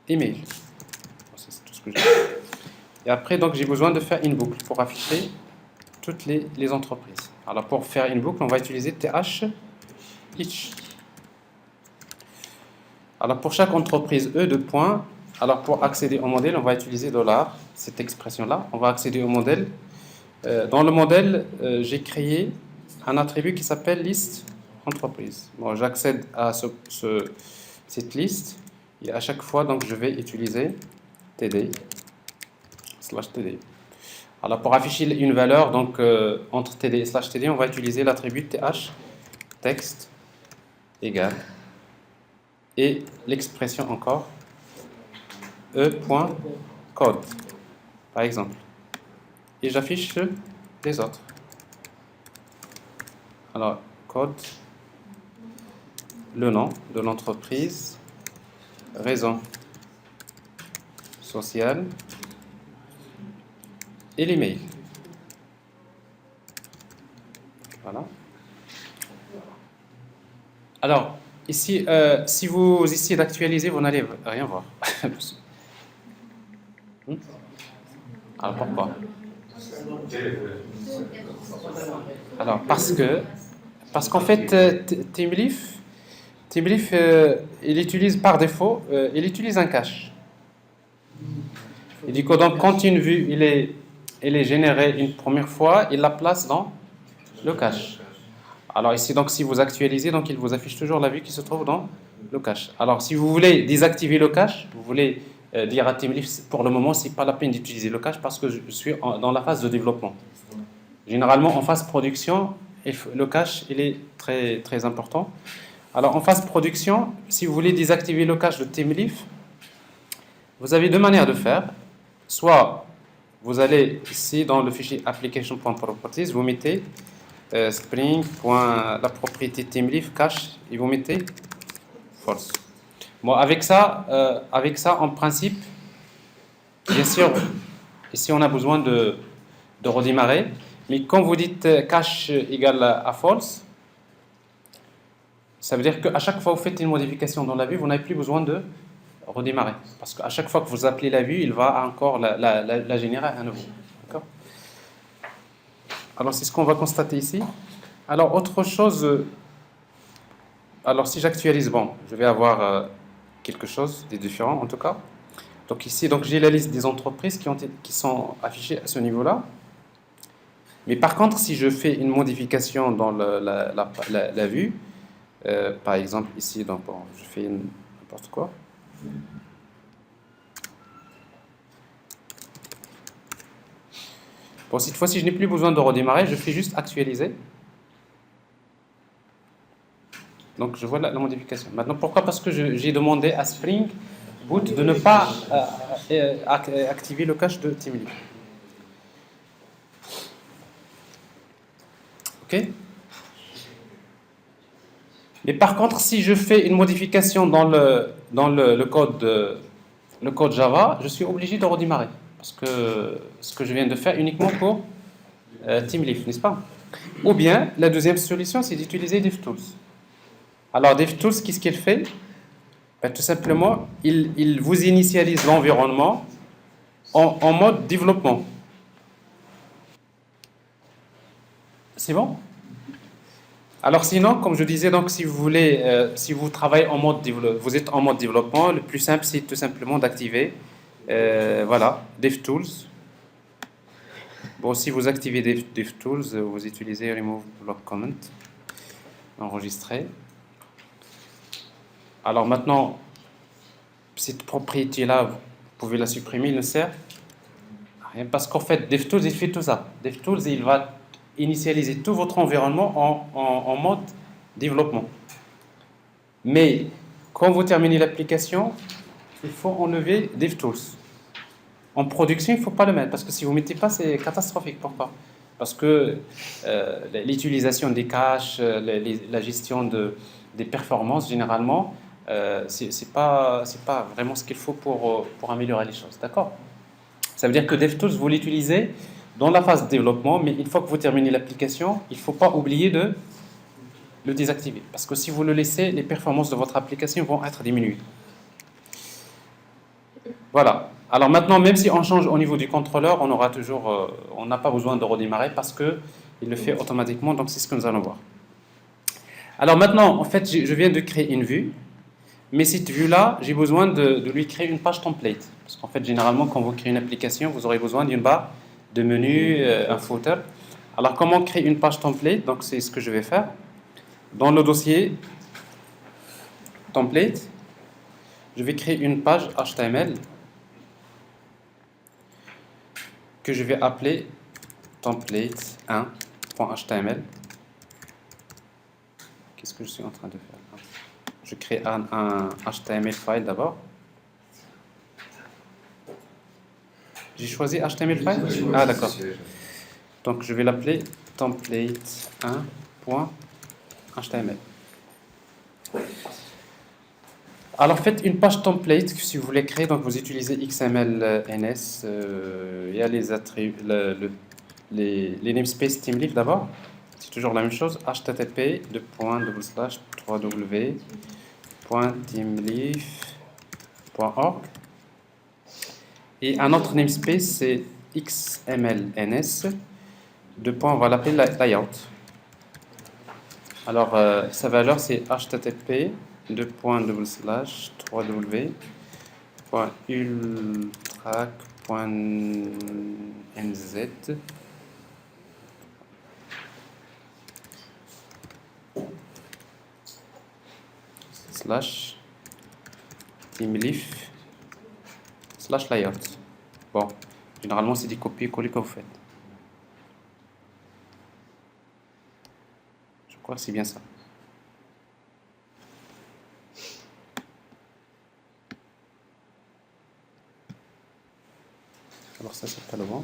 email. C'est tout ce que j'ai. Et après, donc, j'ai besoin de faire une boucle pour afficher toutes les entreprises. Alors, pour faire une boucle, on va utiliser th each. Alors, pour chaque entreprise E, de points. Alors, pour accéder au modèle, on va utiliser $, cette expression-là. On va accéder au modèle. Dans le modèle, j'ai créé un attribut qui s'appelle liste entreprise. Bon, j'accède à cette liste et à chaque fois, donc, je vais utiliser td/td. Alors, pour afficher une valeur, donc, entre td et /td, on va utiliser l'attribut th texte égale et l'expression encore e.code, par exemple. Et j'affiche les autres. Alors, code, le nom de l'entreprise, raison sociale et l'email. Voilà. Alors, ici, si vous essayez d'actualiser, vous n'allez rien voir. Alors, pourquoi? Alors, parce qu'en fait, Themeleaf, il utilise par défaut, il utilise un cache. Et du coup, donc, quand une vue, il est générée une première fois, il la place dans le cache. Alors ici, donc, si vous actualisez, donc, il vous affiche toujours la vue qui se trouve dans le cache. Alors, si vous voulez désactiver le cache, vous voulez dire à Themeleaf, pour le moment, c'est pas la peine d'utiliser le cache parce que je suis dans la phase de développement. Généralement, en phase production, le cache, il est très, très important. Alors, en phase production, si vous voulez désactiver le cache de Themeleaf, vous avez deux manières de faire. Soit, vous allez ici dans le fichier application.properties, vous mettez string.la propriété Themeleaf cache et vous mettez false. Bon, avec ça, en principe, bien sûr, ici on a besoin de redémarrer, mais quand vous dites cache égale à false, ça veut dire qu'à chaque fois que vous faites une modification dans la vue, vous n'avez plus besoin de redémarrer. Parce qu'à chaque fois que vous appelez la vue, il va encore la générer à nouveau. D'accord ? Alors, c'est ce qu'on va constater ici. Alors, autre chose, alors si j'actualise, bon, je vais avoir quelque chose de différent en tout cas. Donc ici, donc, j'ai la liste des entreprises qui sont affichées à ce niveau-là. Mais par contre, si je fais une modification dans la vue, par exemple ici, donc, bon, je fais n'importe quoi. Bon, cette fois-ci, je n'ai plus besoin de redémarrer, je fais juste actualiser. Donc je vois la modification. Maintenant, pourquoi? Parce que j'ai demandé à Spring Boot de ne pas activer le cache de TeamLeaf. Ok? Mais par contre, si je fais une modification dans le code Java, je suis obligé de redémarrer. Parce que ce que je viens de faire uniquement pour TeamLeaf, n'est-ce pas? Ou bien, la deuxième solution, c'est d'utiliser DevTools. Alors, DevTools, qu'est-ce qu'il fait? Ben, tout simplement, il vous initialise l'environnement en mode développement. C'est bon? Alors sinon, comme je disais, donc si vous voulez, si vous travaillez en mode vous êtes en mode développement, le plus simple c'est tout simplement d'activer, voilà, DevTools. Bon, si vous activez DevTools, vous utilisez Remove Block Comment, enregistrer. Alors maintenant, cette propriété-là, vous pouvez la supprimer, il ne sert à rien parce qu'en fait, DevTools il fait tout ça. DevTools il va initialiser tout votre environnement en mode développement. Mais quand vous terminez l'application, il faut enlever DevTools. En production, il ne faut pas le mettre parce que si vous ne mettez pas, c'est catastrophique. Pourquoi? Parce que l'utilisation des caches, la gestion des performances, généralement, c'est pas vraiment ce qu'il faut pour améliorer les choses. D'accord? Ça veut dire que DevTools, vous l'utilisez dans la phase de développement, mais une fois que vous terminez l'application, il ne faut pas oublier de le désactiver. Parce que si vous le laissez, les performances de votre application vont être diminuées. Voilà. Alors maintenant, même si on change au niveau du contrôleur, on aura toujours, on n'a pas besoin de redémarrer parce que il le fait automatiquement. Donc c'est ce que nous allons voir. Alors maintenant, en fait, je viens de créer une vue, mais cette vue-là, j'ai besoin de lui créer une page template. Parce qu'en fait, généralement, quand vous créez une application, vous aurez besoin d'une barre de menu, un footer. Alors comment créer une page template? Donc c'est ce que je vais faire. Dans le dossier template, je vais créer une page HTML que je vais appeler template1.html. Qu'est-ce que je suis en train de faire? Je crée un HTML file d'abord. J'ai choisi HTML file? Ah d'accord. Donc je vais l'appeler template1.html. Alors faites une page template que si vous voulez créer, donc vous utilisez XML NS, il y a les attributs, les namespaces TeamLeaf d'abord, c'est toujours la même chose, http://www.teamleaf.org et un autre namespace c'est XMLNS, on va l'appeler layout. Alors sa valeur c'est http://www.ultrac.nz /teamleaf/layout. Bon, généralement c'est des copier-coller que vous faites. Je crois que c'est bien ça. Alors ça c'est pas le bon.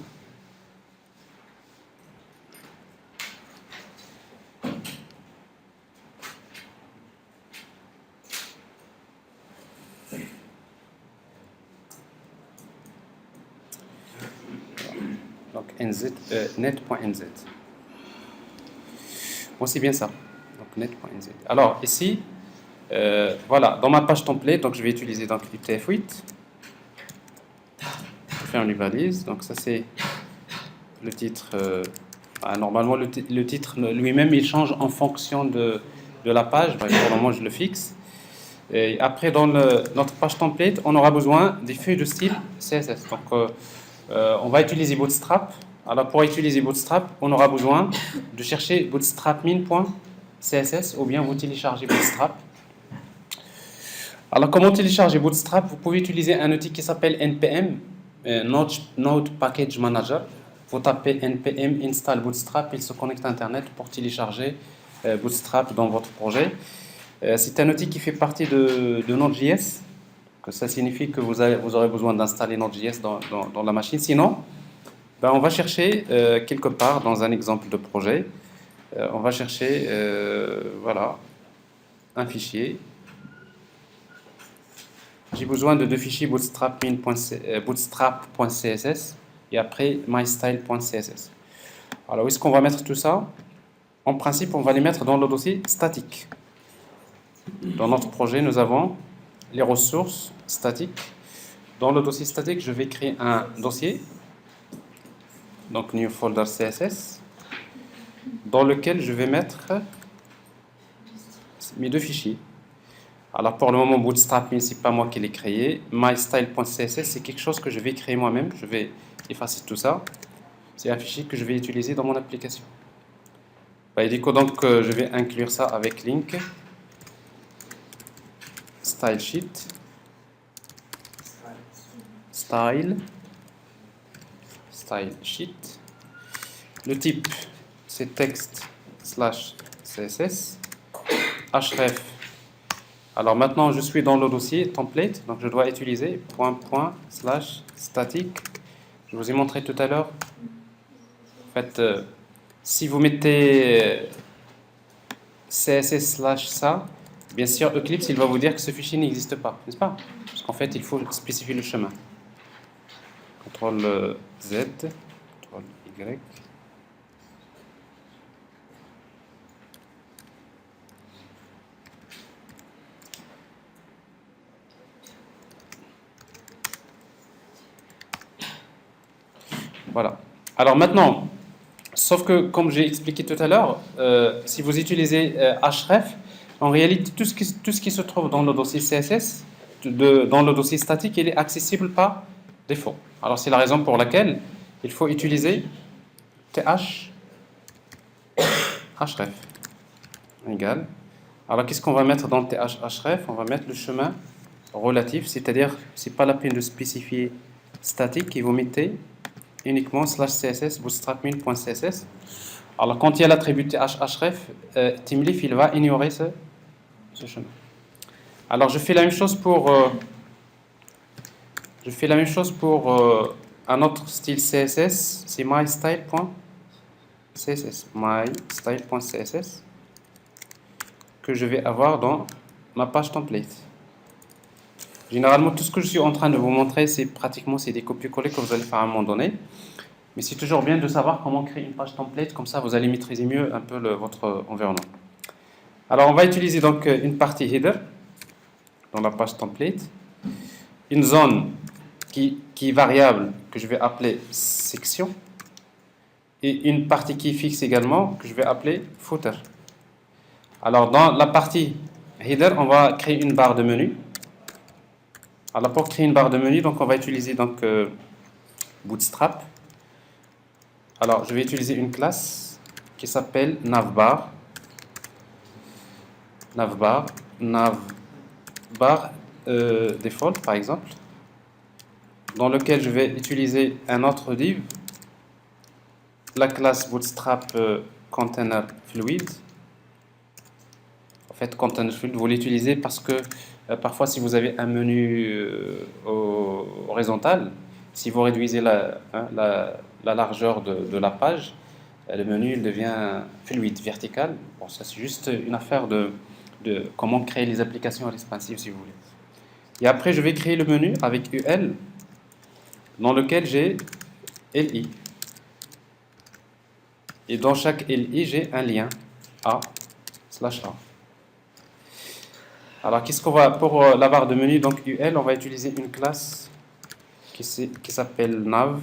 Donc net.nz. Bon, c'est bien ça. Donc net.nz. Alors ici, voilà, dans ma page template, donc je vais utiliser donc UTF-8. Faire une valise. Donc ça c'est le titre. Normalement le titre lui-même il change en fonction de la page. Pour le moment je le fixe. Et après dans notre page template, on aura besoin des feuilles de style CSS. Donc on va utiliser Bootstrap. Alors pour utiliser Bootstrap, on aura besoin de chercher bootstrap-min.css ou bien vous téléchargez Bootstrap. Alors comment télécharger Bootstrap? Vous pouvez utiliser un outil qui s'appelle npm, Node Package Manager. Vous tapez npm install Bootstrap, il se connecte à Internet pour télécharger Bootstrap dans votre projet. C'est un outil qui fait partie de Node.js. Que ça signifie que vous aurez besoin d'installer Node.js dans la machine. Sinon, ben, on va chercher quelque part dans un exemple de projet, on va chercher voilà, un fichier. J'ai besoin de deux fichiers bootstrap.css et après mystyle.css. Alors, où est-ce qu'on va mettre tout ça? En principe, on va les mettre dans le dossier statique. Dans notre projet, nous avons les ressources statiques. Dans le dossier statique, je vais créer un dossier, donc new folder CSS, dans lequel je vais mettre mes deux fichiers. Alors pour le moment, Bootstrap, c'est pas moi qui l'ai créé. MyStyle.css, c'est quelque chose que je vais créer moi-même. Je vais effacer tout ça. C'est un fichier que je vais utiliser dans mon application. Bah, du coup, donc, je vais inclure ça avec link style sheet style sheet. Le type, c'est texte /css href. Alors maintenant, je suis dans le dossier template, donc je dois utiliser /static. Je vous ai montré tout à l'heure. En fait, si vous mettez css/ça, bien sûr, Eclipse, il va vous dire que ce fichier n'existe pas, n'est-ce pas? Parce qu'en fait, il faut spécifier le chemin. CTRL Z, CTRL Y. Voilà. Alors maintenant, sauf que comme j'ai expliqué tout à l'heure, si vous utilisez href, en réalité, tout ce qui se trouve dans le dossier CSS, dans le dossier statique, il est accessible par défaut. Alors c'est la raison pour laquelle il faut utiliser th href égal. Alors qu'est-ce qu'on va mettre dans th href? On va mettre le chemin relatif, c'est-à-dire c'est pas la peine de spécifier statique et vous mettez uniquement /css bootstrap.css. Alors quand il y a l'attribut href, Teamleaf il va ignorer ce chemin. Alors je fais la même chose pour un autre style CSS, c'est mystyle.css que je vais avoir dans ma page template. Généralement, tout ce que je suis en train de vous montrer, c'est des copier-coller que vous allez faire à un moment donné. Mais c'est toujours bien de savoir comment créer une page template, comme ça vous allez maîtriser mieux un peu votre environnement. Alors on va utiliser donc une partie header dans la page template, une zone qui est variable que je vais appeler section et une partie qui est fixe également que je vais appeler footer. Alors dans la partie header, on va créer une barre de menu. Alors pour créer une barre de menu, donc on va utiliser donc Bootstrap. Alors je vais utiliser une classe qui s'appelle navbar. Navbar default par exemple, dans lequel je vais utiliser un autre div, la classe Bootstrap container fluid. En fait, container fluid, vous l'utilisez parce que parfois, si vous avez un menu horizontal, si vous réduisez la largeur de la page, le menu il devient fluide, vertical. Bon, ça c'est juste une affaire de comment créer les applications responsives, si vous voulez. Et après, je vais créer le menu avec UL, dans lequel j'ai LI. Et dans chaque LI, j'ai un lien A/A. Alors, qu'est-ce qu'on va pour la barre de menu, donc UL, on va utiliser une classe qui s'appelle nav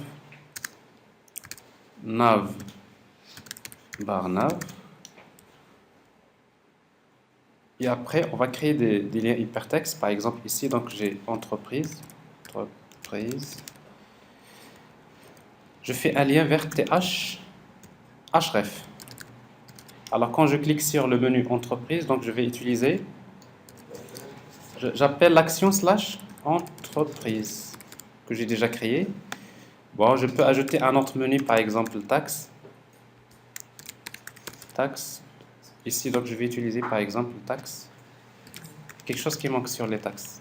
bar nav. Et après, on va créer des liens hypertextes. Par exemple, ici, donc j'ai entreprise. Je fais un lien vers href. Alors, quand je clique sur le menu entreprise, donc je vais utiliser. J'appelle l'action /entreprise que j'ai déjà créé. Bon, je peux ajouter un autre menu, par exemple taxe. Ici, donc je vais utiliser par exemple taxe. quelque chose qui manque sur les taxes.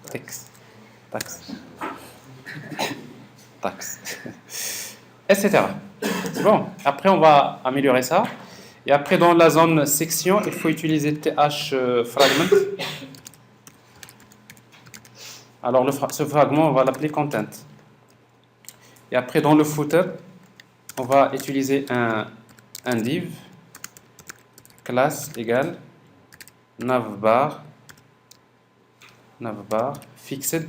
Taxes. Etc. C'est bon. Après, on va améliorer ça. Et après, dans la zone section, il faut utiliser th fragment. Alors, ce fragment, on va l'appeler content. Et après, dans le footer, on va utiliser un div class égale navbar fixed,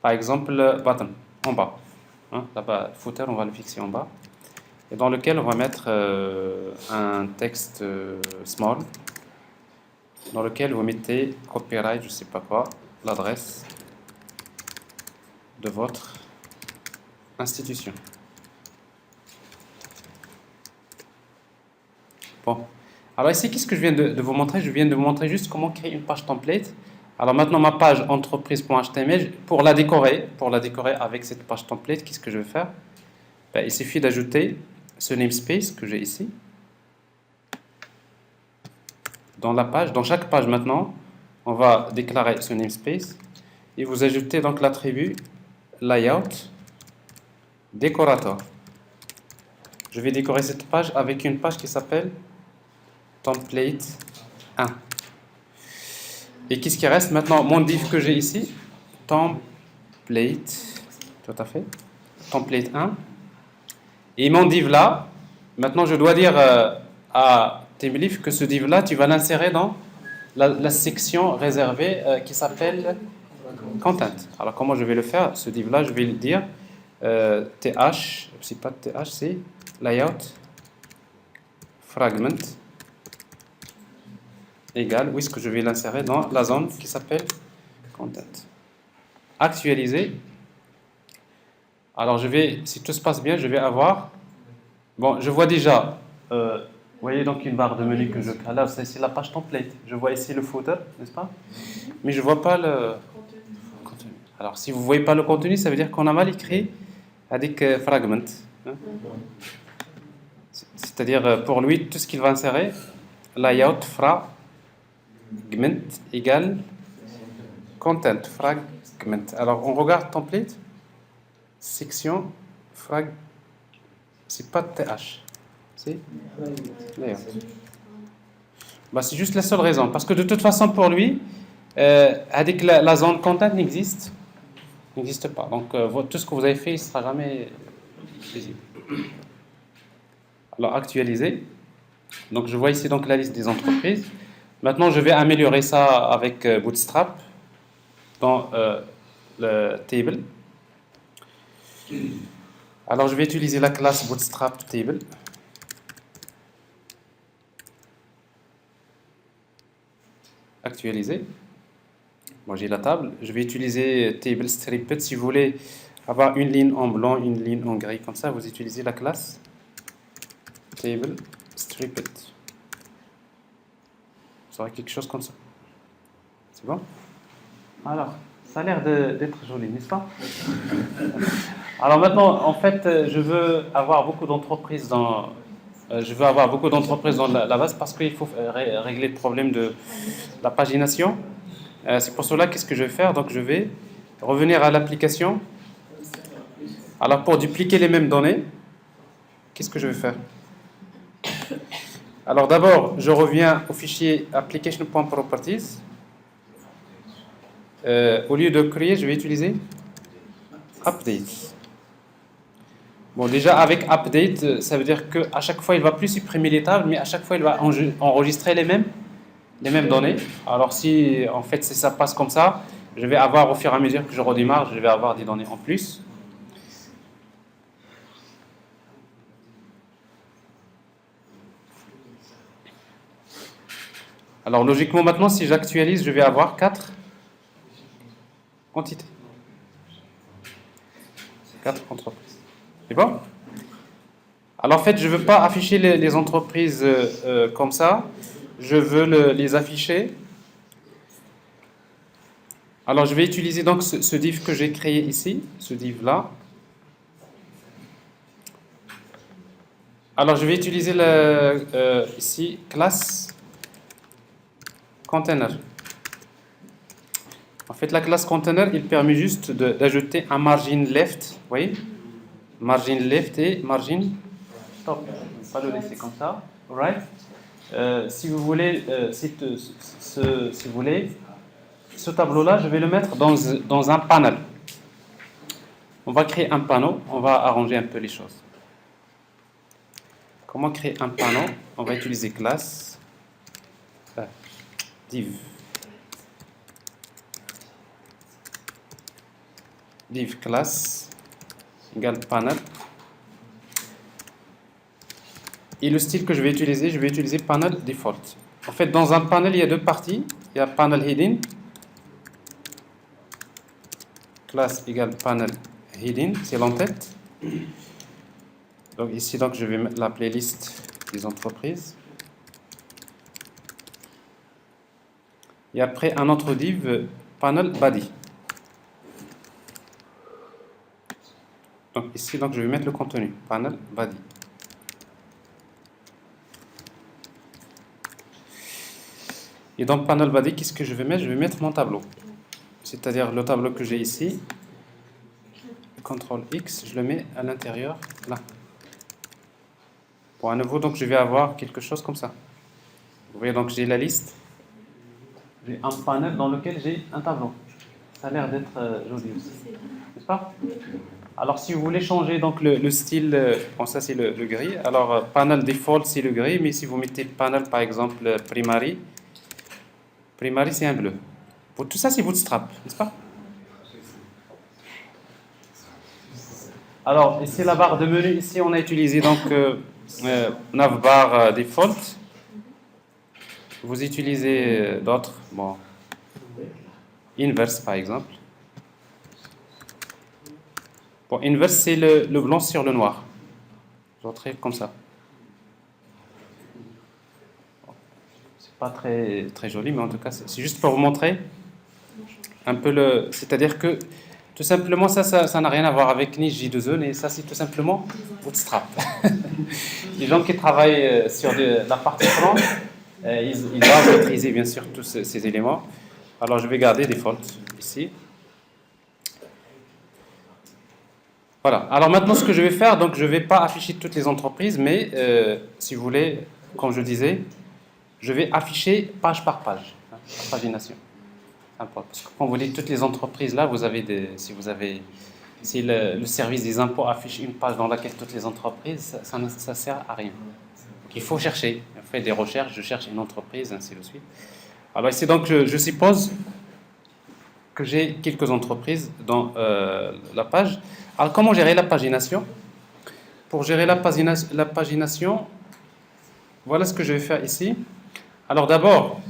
par exemple button en bas, hein, là-bas footer on va le fixer en bas, et dans lequel on va mettre un texte small, dans lequel vous mettez copyright, je sais pas quoi, l'adresse de votre institution. Bon. Alors ici, qu'est-ce que je viens de vous montrer? Je viens de vous montrer juste comment créer une page template. Alors maintenant, ma page entreprise.html, pour la décorer avec cette page template, qu'est-ce que je vais faire? Ben, il suffit d'ajouter ce namespace que j'ai ici. Dans la page, dans chaque page maintenant, on va déclarer ce namespace et vous ajoutez donc l'attribut layout décorator. Je vais décorer cette page avec une page qui s'appelle template 1. Et qu'est-ce qui reste maintenant? Mon div que j'ai ici, template, tout à fait, template 1. Et mon div là, maintenant je dois dire à Teamleaf que ce div là, tu vas l'insérer dans la section réservée qui s'appelle content. Alors comment je vais le faire? Ce div là, je vais le dire th, c'est pas th, c'est layout fragment égale, où est-ce que je vais l'insérer? Dans la zone qui s'appelle content. Actualiser. Alors je vais, si tout se passe bien, je vais avoir, bon, je vois déjà, vous voyez donc une barre de menu que je crée là, c'est la page template. Je vois ici le footer, n'est-ce pas? Mais je vois pas le contenu. Alors si vous voyez pas le contenu, ça veut dire qu'on a mal écrit avec fragment, hein? C'est-à-dire pour lui, tout ce qu'il va insérer, layout fragment égale content fragment. Alors on regarde template, section frag, c'est pas th, c'est layout. Bah, c'est juste la seule raison, parce que de toute façon pour lui, avec la zone content n'existe pas. Donc tout ce que vous avez fait, il ne sera jamais visible. Alors actualiser. Donc je vois ici donc la liste des entreprises. Maintenant je vais améliorer ça avec Bootstrap dans le table. Alors je vais utiliser la classe Bootstrap table. Actualiser. Bon, j'ai la table. Je vais utiliser table stripped. Si vous voulez avoir une ligne en blanc, une ligne en gris, comme ça, vous utilisez la classe table stripped. Ça aura quelque chose comme ça. C'est bon? Alors, ça a l'air d'être joli, n'est-ce pas? Alors maintenant, en fait, je veux avoir beaucoup d'entreprises dans la base parce qu'il faut régler le problème de la pagination. C'est pour cela, qu'est-ce que je vais faire? Donc, je vais revenir à l'application. Alors, pour dupliquer les mêmes données, qu'est-ce que je vais faire? Alors, d'abord, je reviens au fichier application.properties. Au lieu de créer, je vais utiliser update. Bon, déjà, avec update, ça veut dire qu'à chaque fois, il ne va plus supprimer les tables, mais à chaque fois, il va enregistrer les mêmes données. Alors, si en fait ça passe comme ça, je vais avoir, au fur et à mesure que je redémarre, je vais avoir des données en plus. Alors, logiquement, maintenant, si j'actualise, je vais avoir 4 quantités. 4 entreprises. C'est bon? Alors, en fait, je ne veux pas afficher les entreprises comme ça. Je veux les afficher. Alors, je vais utiliser donc ce div que j'ai créé ici, ce div-là. Alors, je vais utiliser ici, classe container. En fait, la classe container, il permet juste d'ajouter un margin left, vous voyez? Margin left et margin top. Je vais pas le laisser comme ça. Alright. Si vous voulez, si vous voulez, ce tableau-là, je vais le mettre dans un panel. On va créer un panneau, on va arranger un peu les choses. Comment créer un panneau? On va utiliser classe, div. Div class égale panel. Et le style que je vais utiliser panel default. En fait, dans un panel, il y a deux parties. Il y a panel heading. Classe égale panel heading, c'est l'entête. Donc ici, donc, je vais mettre la playlist des entreprises. Et après, un autre div, panel body. Donc ici, donc, je vais mettre le contenu, panel body. Et dans panel body, qu'est-ce que je vais mettre? Je vais mettre mon tableau. C'est-à-dire le tableau que j'ai ici. CTRL X, je le mets à l'intérieur, là. Bon, à nouveau, donc je vais avoir quelque chose comme ça. Vous voyez, donc j'ai la liste. J'ai un panel dans lequel j'ai un tableau. Ça a l'air d'être joli aussi. N'est-ce pas? Alors, si vous voulez changer donc le style, bon, ça c'est le gris. Alors, panel default c'est le gris, mais si vous mettez panel par exemple primary c'est un bleu. Pour tout ça c'est Bootstrap, n'est-ce pas? Alors, ici la barre de menu, ici on a utilisé donc navbar default. Vous utilisez d'autres, bon, inverse par exemple. Bon, inverse c'est le blanc sur le noir. J'entrais comme ça. C'est pas très joli, mais en tout cas c'est juste pour vous montrer un peu c'est-à-dire que tout simplement ça n'a rien à voir avec ni J2E, mais ça c'est tout simplement Bootstrap. Les gens qui travaillent sur la partie front, ils doivent maîtriser bien sûr tous ces éléments. Alors je vais garder default ici. Voilà. Alors maintenant ce que je vais faire, donc je ne vais pas afficher toutes les entreprises, mais si vous voulez, comme je disais, je vais afficher page par page, la pagination. Parce que quand vous dites toutes les entreprises là, si le service des impôts affiche une page dans laquelle toutes les entreprises, ça ne sert à rien. Donc, il faut chercher, on fait des recherches, je cherche une entreprise, ainsi de suite. Alors ici donc je suppose que j'ai quelques entreprises dans la page. Alors comment gérer la pagination? Pour gérer la pagination, voilà ce que je vais faire ici. Alors d'abord,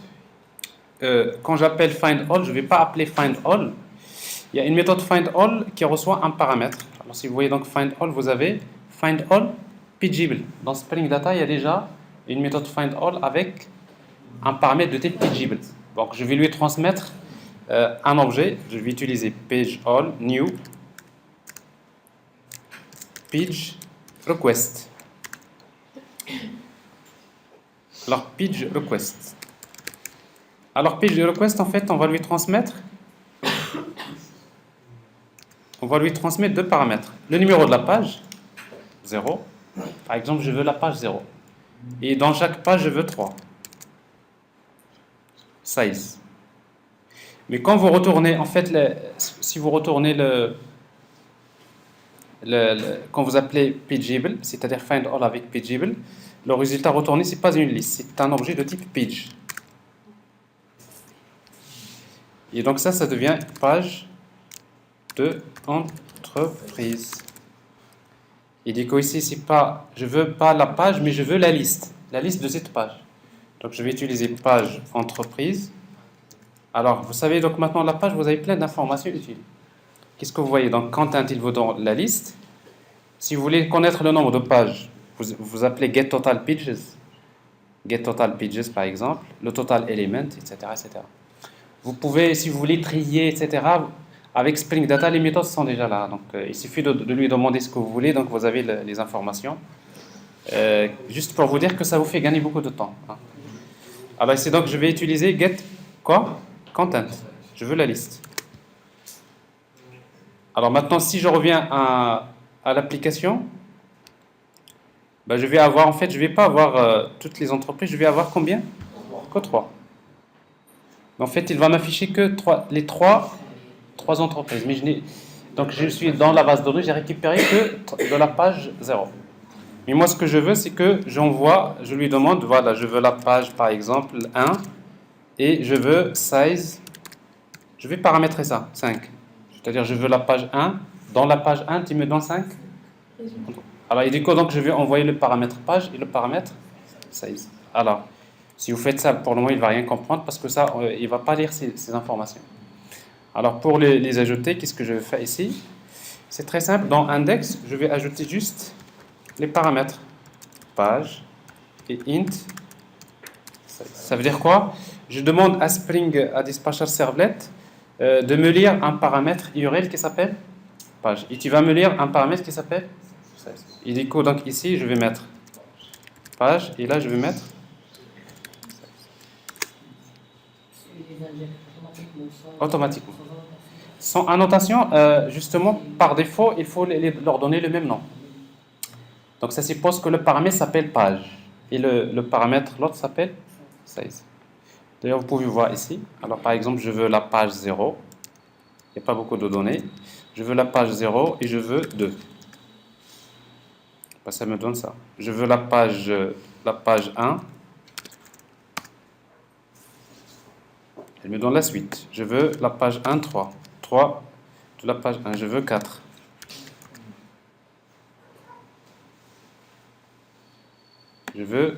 quand j'appelle find all, je ne vais pas appeler find all. Il y a une méthode find all qui reçoit un paramètre. Alors si vous voyez donc find all, vous avez find all pageable. Dans Spring Data, il y a déjà une méthode find all avec un paramètre de type pageable. Donc je vais lui transmettre un objet. Je vais utiliser page all new page request. Alors page request. Alors page request, en fait, on va lui transmettre deux paramètres. Le numéro de la page, 0. Par exemple, je veux la page 0. Et dans chaque page, je veux 3. Size. Mais quand vous retournez, en fait, si vous retournez quand vous appelez pageable, c'est-à-dire find all avec pageable, le résultat retourné, ce n'est pas une liste, c'est un objet de type page. Et donc ça devient page de entreprise. Et du coup ici, je ne veux pas la page, mais je veux la liste de cette page. Donc je vais utiliser page entreprise. Alors vous savez, donc maintenant la page, vous avez plein d'informations utiles. Qu'est-ce que vous voyez? Donc content, il vous donne la liste. Si vous voulez connaître le nombre de pages, vous appelez get total pages. Get total pages par exemple, le total element, etc., etc. Vous pouvez, si vous voulez trier, etc., avec Spring Data, les méthodes sont déjà là. Donc, il suffit de lui demander ce que vous voulez, donc vous avez les informations. Juste pour vous dire que ça vous fait gagner beaucoup de temps. Alors ici, donc, je vais utiliser get, quoi? Content. Je veux la liste. Alors maintenant, si je reviens à l'application, ben, je vais avoir, en fait, je ne vais pas avoir toutes les entreprises, je vais avoir combien? Que 3. En fait, il va m'afficher que les trois entreprises. Mais donc je suis dans la base de données, j'ai récupéré que de la page 0. Mais moi, ce que je veux, c'est que je lui demande, voilà, je veux la page, par exemple, 1, et je veux size, je vais paramétrer ça, 5. C'est-à-dire, je veux la page 1, dans la page 1, tu me donnes 5. Alors, il dit que donc je vais envoyer le paramètre page et le paramètre size. Alors, si vous faites ça, pour le moment, il ne va rien comprendre parce que ça, il ne va pas lire ces informations. Alors, pour les ajouter, qu'est-ce que je vais faire ici? C'est très simple. Dans index, je vais ajouter juste les paramètres page et int. Ça veut dire quoi? Je demande à Spring, à Dispatcher Servlet, de me lire un paramètre URL qui s'appelle page. Et tu vas me lire un paramètre qui s'appelle size. Il dit que donc ici, je vais mettre page et là, je vais mettre automatiquement. Sans annotation, justement, par défaut, il faut leur donner le même nom. Donc ça suppose que le paramètre s'appelle page et le paramètre, l'autre s'appelle size. D'ailleurs, vous pouvez voir ici. Alors par exemple, je veux la page 0. Il n'y a pas beaucoup de données. Je veux la page 0 et je veux 2. Ben, ça me donne ça. Je veux la page 1. Elle me donne la suite. Je veux la page 1, 3. 3 de la page 1. Je veux 4. Je veux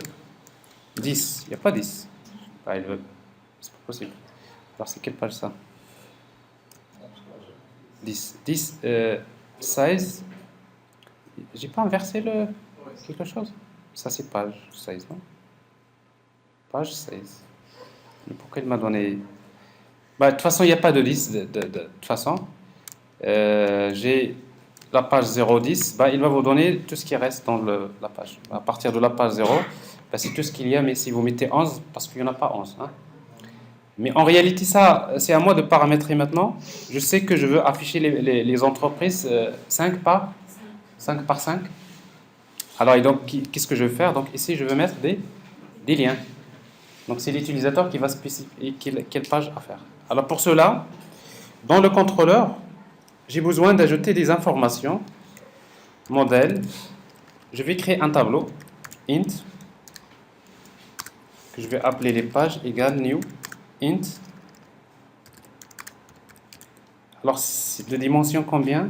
10. Il n'y a pas 10. Ah, il veut. C'est pas possible. Alors, c'est quelle page ça? 10. 10, 16. J'ai pas inversé quelque chose? Ça, c'est page 16, non? Page 16. Mais pourquoi il m'a donné. Bah, de toute façon, il n'y a pas de 10. De toute façon, j'ai la page 010. Bah, il va vous donner tout ce qui reste dans la page. À partir de la page 0, bah, c'est tout ce qu'il y a. Mais si vous mettez 11, parce qu'il n'y en a pas 11. Hein. Mais en réalité, ça, c'est à moi de paramétrer maintenant. Je sais que je veux afficher les entreprises 5 par 5. Alors, et donc, qu'est-ce que je vais faire? Donc, ici, je vais mettre des liens. Donc, c'est l'utilisateur qui va spécifier quelle page à faire. Alors, pour cela, dans le contrôleur, j'ai besoin d'ajouter des informations. Modèle. Je vais créer un tableau. Int. Que je vais appeler les pages égale new. Int. Alors, c'est de dimension combien?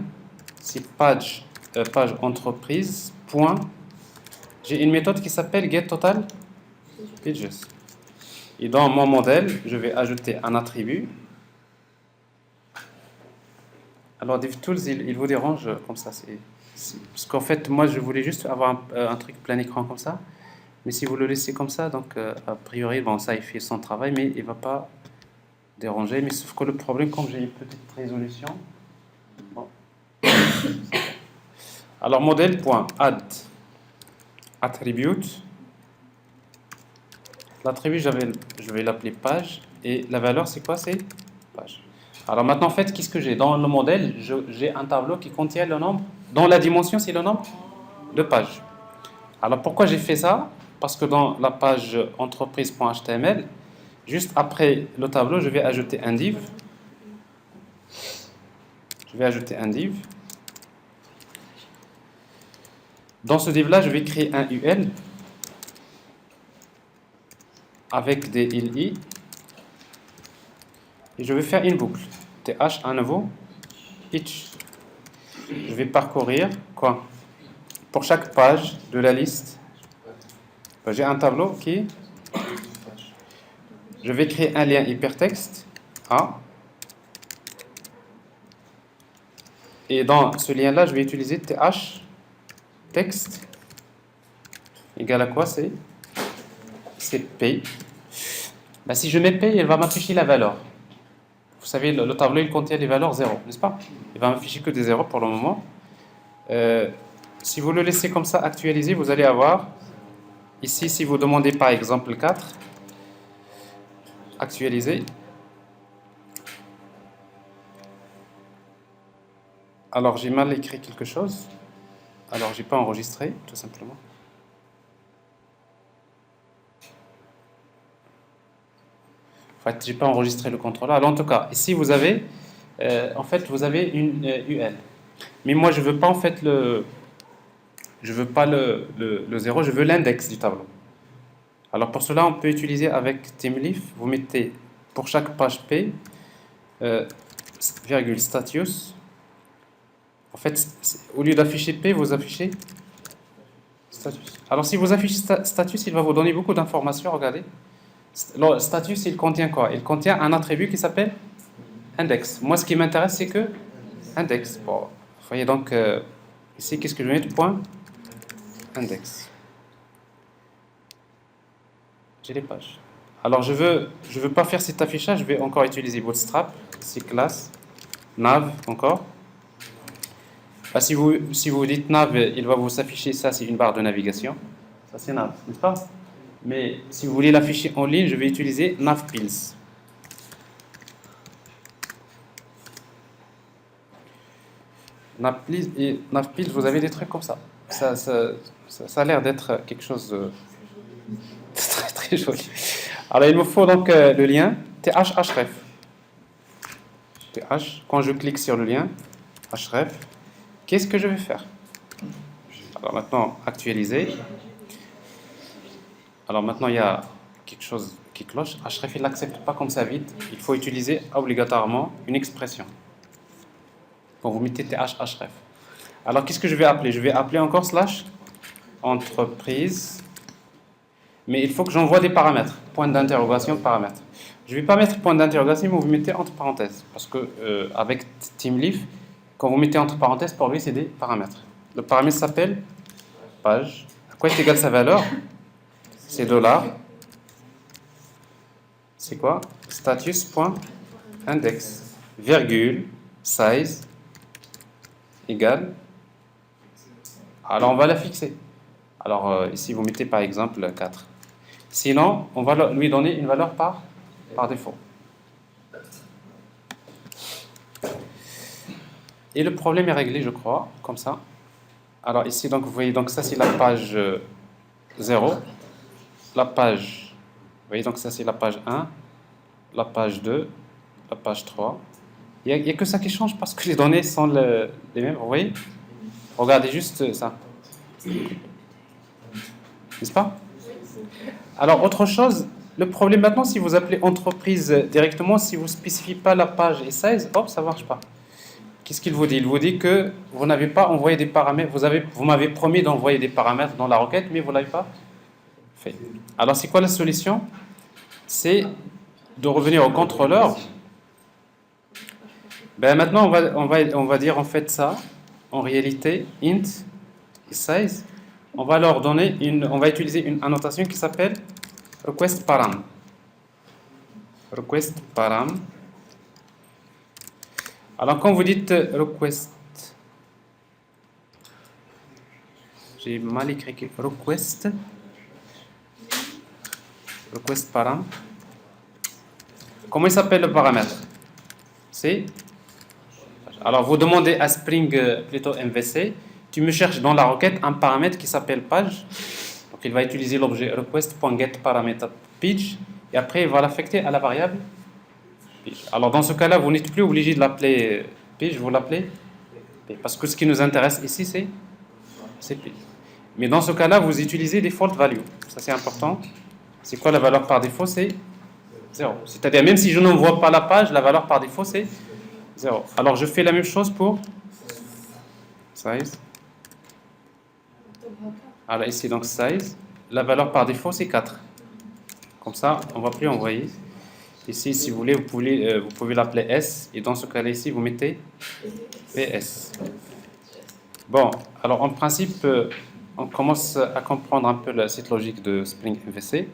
C'est page entreprise. Point. J'ai une méthode qui s'appelle getTotal pages. Et dans mon modèle, je vais ajouter un attribut. Alors, DevTools, il vous dérange comme ça. Parce qu'en fait, moi, je voulais juste avoir un truc plein écran comme ça. Mais si vous le laissez comme ça, donc a priori, bon, ça, il fait son travail, mais il ne va pas déranger. Mais sauf que le problème, comme j'ai une petite résolution. Bon. Alors, modèle.add attribute. L'attribut, je vais l'appeler page. Et la valeur, c'est quoi? C'est page. Alors maintenant, en fait, qu'est-ce que j'ai? Dans le modèle, j'ai un tableau qui contient le nombre. Dans la dimension, c'est le nombre de pages. Alors pourquoi j'ai fait ça? Parce que dans la page entreprise.html, juste après le tableau, je vais ajouter un div. Je vais ajouter un div. Dans ce div-là, je vais créer un UL avec des li. Et je vais faire une boucle. th à nouveau, each. Je vais parcourir quoi? Pour chaque page de la liste, j'ai un tableau qui. Je vais créer un lien hypertexte A. Et dans ce lien-là, je vais utiliser th texte égal à quoi? C'est pay. Ben, si je mets pay, il va m'afficher la valeur. Vous savez, le tableau, il contient les valeurs 0, n'est-ce pas? Il va m'afficher que des 0 pour le moment. Si vous le laissez comme ça actualiser, vous allez avoir, ici, si vous demandez par exemple 4, actualiser. Alors, j'ai mal écrit quelque chose. Alors, j'ai pas enregistré, tout simplement. En fait, j'ai pas enregistré le contrôleur. Alors, en tout cas, ici, vous avez, en fait, vous avez une UL. Mais moi, je veux pas, en fait, je veux pas le 0, je veux l'index du tableau. Alors, pour cela, on peut utiliser avec TeamLeaf. Vous mettez, pour chaque page P, virgule status. En fait, au lieu d'afficher P, vous affichez status. Alors, si vous affichez status, il va vous donner beaucoup d'informations. Regardez. Le status, il contient quoi? Il contient un attribut qui s'appelle index. Moi, ce qui m'intéresse, c'est que index. Bon, vous voyez donc, ici, qu'est-ce que je vais mettre? Point index. J'ai les pages. Alors, je veux pas faire cet affichage. Je vais encore utiliser Bootstrap. Ici, classe, nav, encore. Ah, si vous dites nav, il va vous afficher ça, c'est une barre de navigation. Ça, c'est nav, n'est-ce pas? Mais si vous voulez l'afficher en ligne, je vais utiliser navpills. Navpills, vous avez des trucs comme ça. Ça a l'air d'être quelque chose de très très joli. Alors, il me faut donc le lien th-href. th, quand je clique sur le lien href, qu'est-ce que je vais faire? Alors maintenant, actualiser. Alors maintenant, il y a quelque chose qui cloche. Href, il n'accepte pas comme ça vite. Il faut utiliser obligatoirement une expression. Quand vous mettez th-href. Alors qu'est-ce que je vais appeler? Je vais appeler encore slash entreprise. Mais il faut que j'envoie des paramètres. Point d'interrogation, paramètres. Je ne vais pas mettre point d'interrogation, mais vous mettez entre parenthèses. Parce que avec TeamLeaf, quand vous mettez entre parenthèses, pour lui, c'est des paramètres. Le paramètre s'appelle page. À quoi est égale sa valeur? C'est $. C'est quoi? Status.index. Virgule, size, égale. Alors, on va la fixer. Alors, ici, vous mettez par exemple 4. Sinon, on va lui donner une valeur par défaut. Et le problème est réglé, je crois, comme ça. Alors ici, donc, vous voyez, donc ça c'est la page 0. La page, vous voyez, donc ça c'est la page 1, la page 2, la page 3. Il n'y a que ça qui change parce que les données sont les mêmes, vous voyez? Regardez juste ça. N'est-ce pas? Alors, autre chose, le problème maintenant, si vous appelez entreprise directement, si vous ne spécifiez pas la page et size, hop, ça ne marche pas. Qu'est-ce qu'il vous dit? Il vous dit que vous n'avez pas envoyé des paramètres. Vous m'avez promis d'envoyer des paramètres dans la requête, mais vous ne l'avez pas fait. Alors, c'est quoi la solution? C'est de revenir au contrôleur. Ben, maintenant, on va dire en fait ça. En réalité, int et size. On va leur donner on va utiliser une annotation qui s'appelle request param. Request param. Alors, quand vous dites request, j'ai mal écrit request param. Comment il s'appelle le paramètre? C'est. Alors, vous demandez à Spring, plutôt MVC, tu me cherches dans la requête un paramètre qui s'appelle page. Donc, il va utiliser l'objet request.getParameter.page et après, il va l'affecter à la variable page. Alors, dans ce cas-là, vous n'êtes plus obligé de l'appeler page, vous l'appelez page. Parce que ce qui nous intéresse ici, c'est page. Mais dans ce cas-là, vous utilisez default value. Ça, c'est important. C'est quoi la valeur par défaut? C'est 0. C'est-à-dire, même si je n'envoie pas la page, la valeur par défaut, c'est 0. Alors, je fais la même chose pour size. Alors, ici, donc, size. La valeur par défaut, c'est 4. Comme ça, on ne va plus envoyer. Ici, si vous voulez, vous pouvez l'appeler S. Et dans ce cas-là, ici, vous mettez PS. Bon, alors, en principe, on commence à comprendre un peu cette logique de Spring MVC.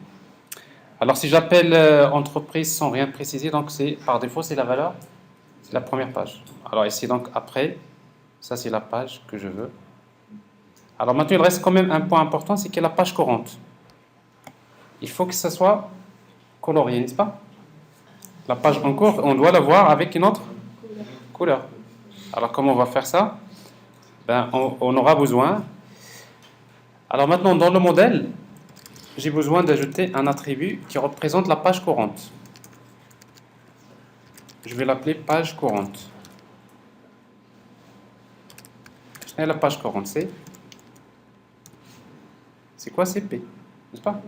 Alors, si j'appelle entreprise sans rien préciser, donc par défaut, c'est la valeur, c'est la première page. Alors ici, donc, après, ça, c'est la page que je veux. Alors maintenant, il reste quand même un point important, c'est qu'il y a la page courante. Il faut que ça soit colorié, n'est-ce pas? La page en cours, on doit la voir avec une autre couleur. Alors comment on va faire ça? Ben, on aura besoin. Alors maintenant, dans le modèle, j'ai besoin d'ajouter un attribut qui représente la page courante. Je vais l'appeler page courante. Et la page courante, c'est quoi? C'est P, n'est-ce pas?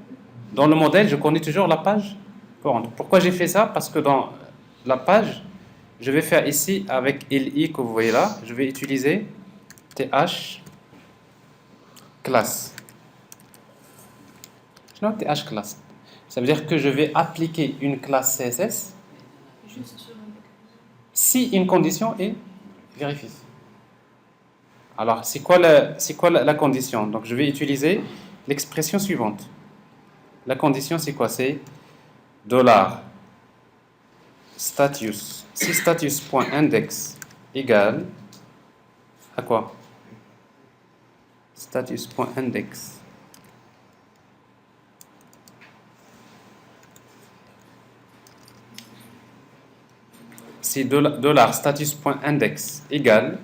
Dans le modèle, je connais toujours la page courante. Pourquoi j'ai fait ça? Parce que dans la page, je vais faire ici avec LI que vous voyez là, je vais utiliser TH class. Non, TH class. Ça veut dire que je vais appliquer une classe CSS si une condition est vérifiée. Alors, c'est quoi la condition? Donc, je vais utiliser l'expression suivante. La condition, c'est quoi? C'est $status. Si status.index égale à quoi? Status.index. Si $status.index égale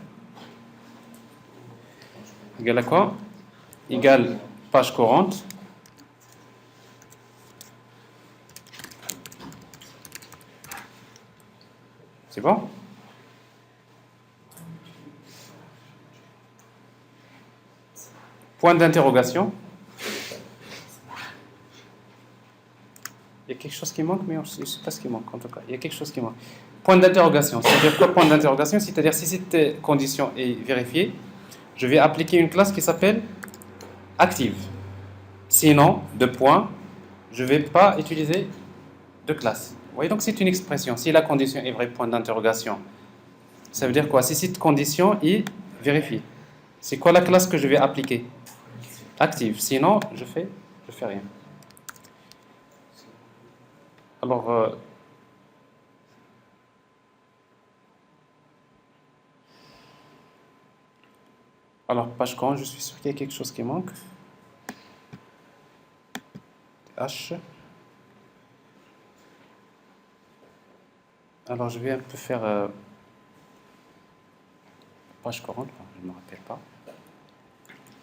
à quoi? Égale page courante. C'est bon? Point d'interrogation. Il y a quelque chose qui manque, mais je ne sais pas ce qui manque en tout cas. Il y a quelque chose qui manque. Point d'interrogation. C'est-à-dire quoi, point d'interrogation? C'est-à-dire si cette condition est vérifiée, je vais appliquer une classe qui s'appelle active. Sinon, de point, je ne vais pas utiliser de classe. Vous voyez, donc c'est une expression. Si la condition est vraie, point d'interrogation, ça veut dire quoi? Si cette condition est vérifiée, c'est quoi la classe que je vais appliquer? Active. Sinon, je fais rien. Alors, page courante, je suis sûr qu'il y a quelque chose qui manque. H. Alors, je vais un peu faire page courante, je ne me rappelle pas.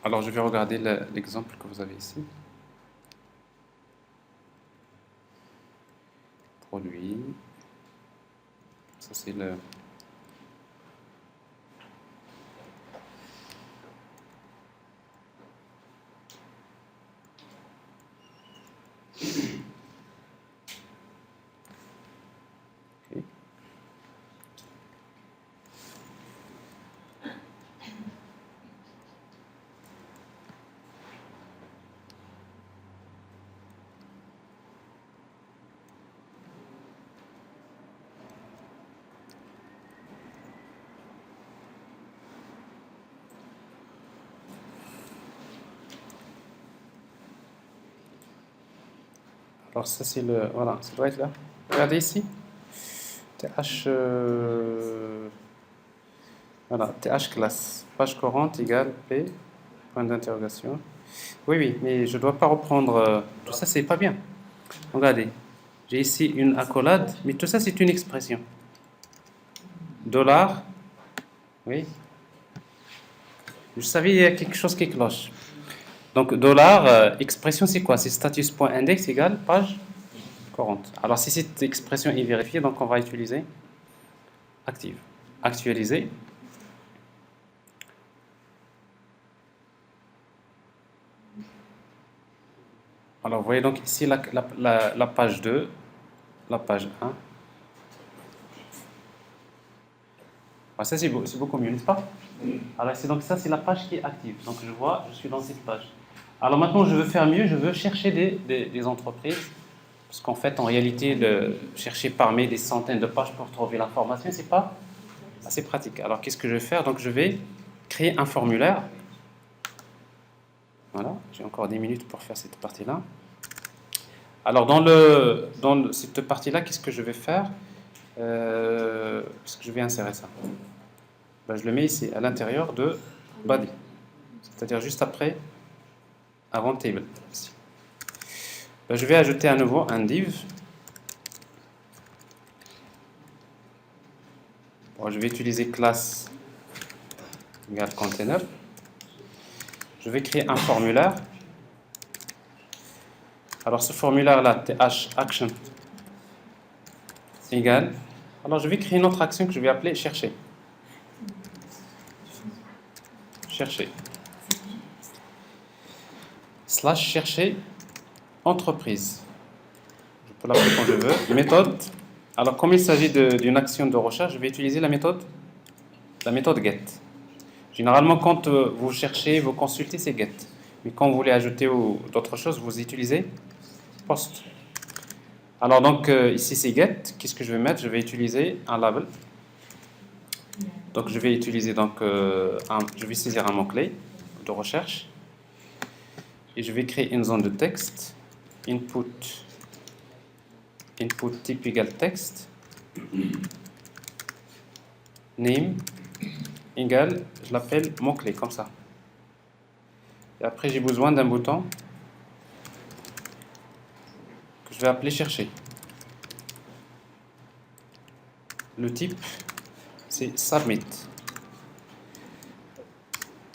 Alors, je vais regarder l'exemple que vous avez ici. Produit. Ça, c'est le... Okay. Alors ça c'est le... Voilà, ça doit être là. Regardez ici. TH... Voilà, TH classe. Page courante égale P, point d'interrogation. Oui, mais je ne dois pas reprendre... tout ça, c'est pas bien. Regardez. J'ai ici une accolade, mais tout ça, c'est une expression. $. Oui. Je savais qu'il y a quelque chose qui cloche. Donc, expression, c'est quoi? C'est status.index égale page courante. Alors, si cette expression est vérifiée, donc on va utiliser active. Actualiser. Alors, vous voyez donc ici la page 2, la page 1. Ah, ça, c'est beaucoup mieux, n'est-ce pas? Alors, donc ça, c'est la page qui est active. Donc, je suis dans cette page. Alors maintenant, je veux faire mieux, je veux chercher des entreprises. Parce qu'en fait, en réalité, chercher parmi des centaines de pages pour trouver l'information, c'est pas assez pratique. Alors, qu'est-ce que je vais faire? Donc, je vais créer un formulaire. Voilà, j'ai encore 10 minutes pour faire cette partie-là. Alors, dans cette partie-là, qu'est-ce que je vais faire? Est-ce que je vais insérer ça? Ben, je le mets ici, à l'intérieur de body. C'est-à-dire juste après, avant table. Ici. Ben, je vais ajouter à nouveau un div. Bon, je vais utiliser classe égale container. Je vais créer un formulaire. Alors ce formulaire-là, th action égale. Alors je vais créer une autre action que je vais appeler chercher. Chercher. Slash chercher entreprise. Je peux l'appeler quand je veux. Méthode. Alors comme il s'agit d'une action de recherche, je vais utiliser la méthode get. Généralement, quand vous cherchez, vous consultez, c'est get. Mais quand vous voulez ajouter d'autres choses, vous utilisez post. Alors donc ici c'est get. Qu'est-ce que je vais mettre? Je vais utiliser un label. Donc je vais utiliser je vais saisir un mot-clé de recherche et je vais créer une zone de texte. Input type égale texte. Name égale, je l'appelle mot-clé comme ça. Et après j'ai besoin d'un bouton que je vais appeler chercher. Le type c'est submit.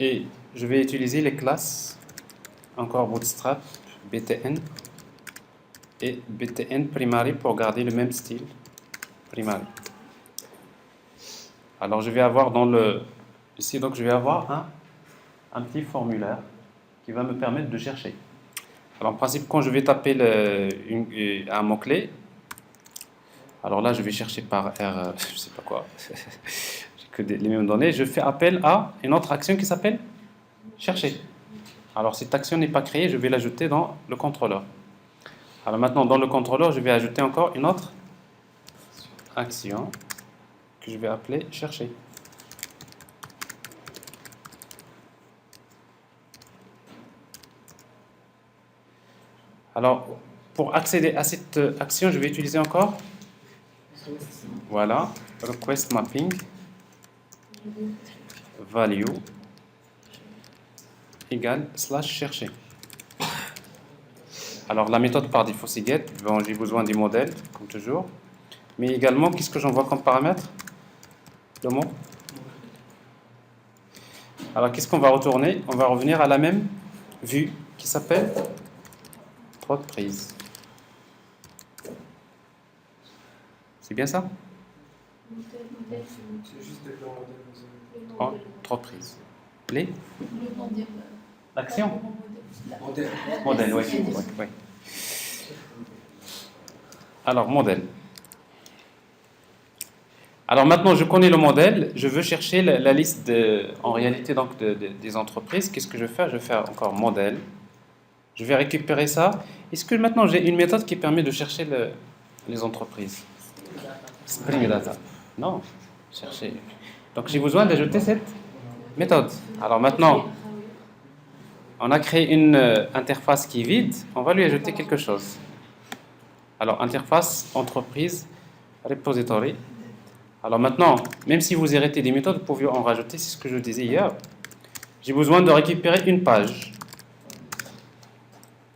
Et je vais utiliser les classes, encore Bootstrap, btn et btn primary pour garder le même style primary. Alors je vais avoir ici donc je vais avoir un petit formulaire qui va me permettre de chercher. Alors en principe quand je vais taper un mot-clé, alors là je vais chercher par R, je sais pas quoi, j'ai que les mêmes données, je fais appel à une autre action qui s'appelle chercher. Alors cette action n'est pas créée, je vais l'ajouter dans le contrôleur. Alors maintenant dans le contrôleur je vais ajouter encore une autre action que je vais appeler chercher. Alors pour accéder à cette action je vais utiliser encore voilà request mapping value égale slash chercher. Alors la méthode par défaut c'est get. Bon, j'ai besoin du modèle comme toujours, mais également qu'est-ce que j'envoie comme paramètre? Le mot. Alors qu'est-ce qu'on va retourner? On va revenir à la même vue qui s'appelle entreprise. C'est bien ça? Entreprise. L'action? Modèle, oui. Alors, modèle. Alors maintenant, je connais le modèle. Je veux chercher la liste, en réalité, donc, des entreprises. Qu'est-ce que je vais faire? Je vais faire encore modèle. Je vais récupérer ça. Est-ce que maintenant, j'ai une méthode qui permet de chercher les entreprises? Spring Data. Non, chercher. Donc, j'ai besoin d'ajouter cette méthode. Alors maintenant, on a créé une interface qui est vide. On va lui ajouter quelque chose. Alors, interface, entreprise, repository. Alors maintenant, même si vous héritez des méthodes, vous pouvez en rajouter, c'est ce que je disais hier. J'ai besoin de récupérer une page.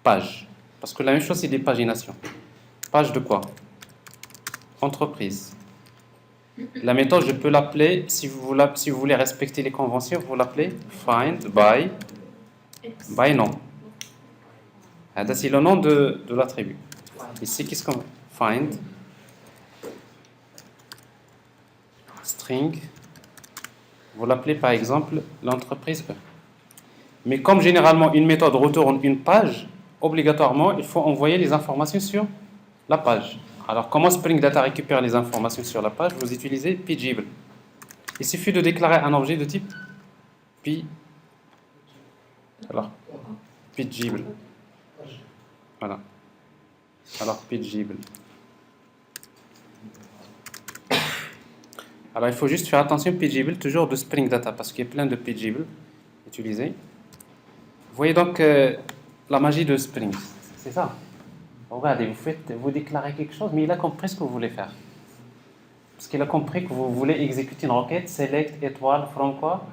Page. Parce que la même chose, c'est des paginations. Page de quoi? Entreprise. La méthode, je peux l'appeler, si vous voulez respecter les conventions, vous l'appelez find by nom. C'est le nom de l'attribut. Ici, qu'est-ce qu'on find string, vous l'appelez par exemple l'entreprise E. Mais comme généralement une méthode retourne une page, obligatoirement il faut envoyer les informations sur la page. Alors comment Spring Data récupère les informations sur la page? Vous utilisez Pageable. Il suffit de déclarer un objet de type Pageable. Voilà. Alors Pageable. Alors il faut juste faire attention, Pageable, toujours de Spring Data, parce qu'il y a plein de Pageable utilisés. Vous voyez donc la magie de Spring, c'est ça. Regardez, vous déclarez quelque chose, mais il a compris ce que vous voulez faire. Parce qu'il a compris que vous voulez exécuter une requête, select étoile from quoi?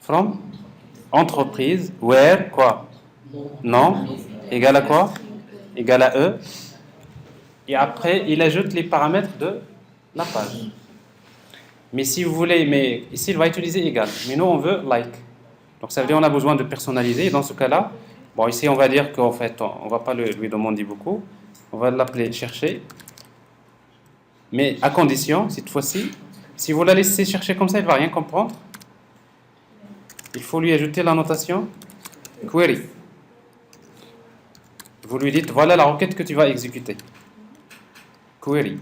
From entreprise, where quoi? Non, égal à quoi? Égal à E. Et après, il ajoute les paramètres de la page. Mais si vous voulez, mais ici, il va utiliser égal. Mais nous, on veut like. Donc, ça veut dire qu'on a besoin de personnaliser. Et dans ce cas-là, bon, ici, on va dire qu'en fait, on ne va pas lui demander beaucoup. On va l'appeler chercher. Mais à condition, cette fois-ci, si vous la laissez chercher comme ça, elle ne va rien comprendre. Il faut lui ajouter la notation query. Vous lui dites, voilà la requête que tu vas exécuter. Query.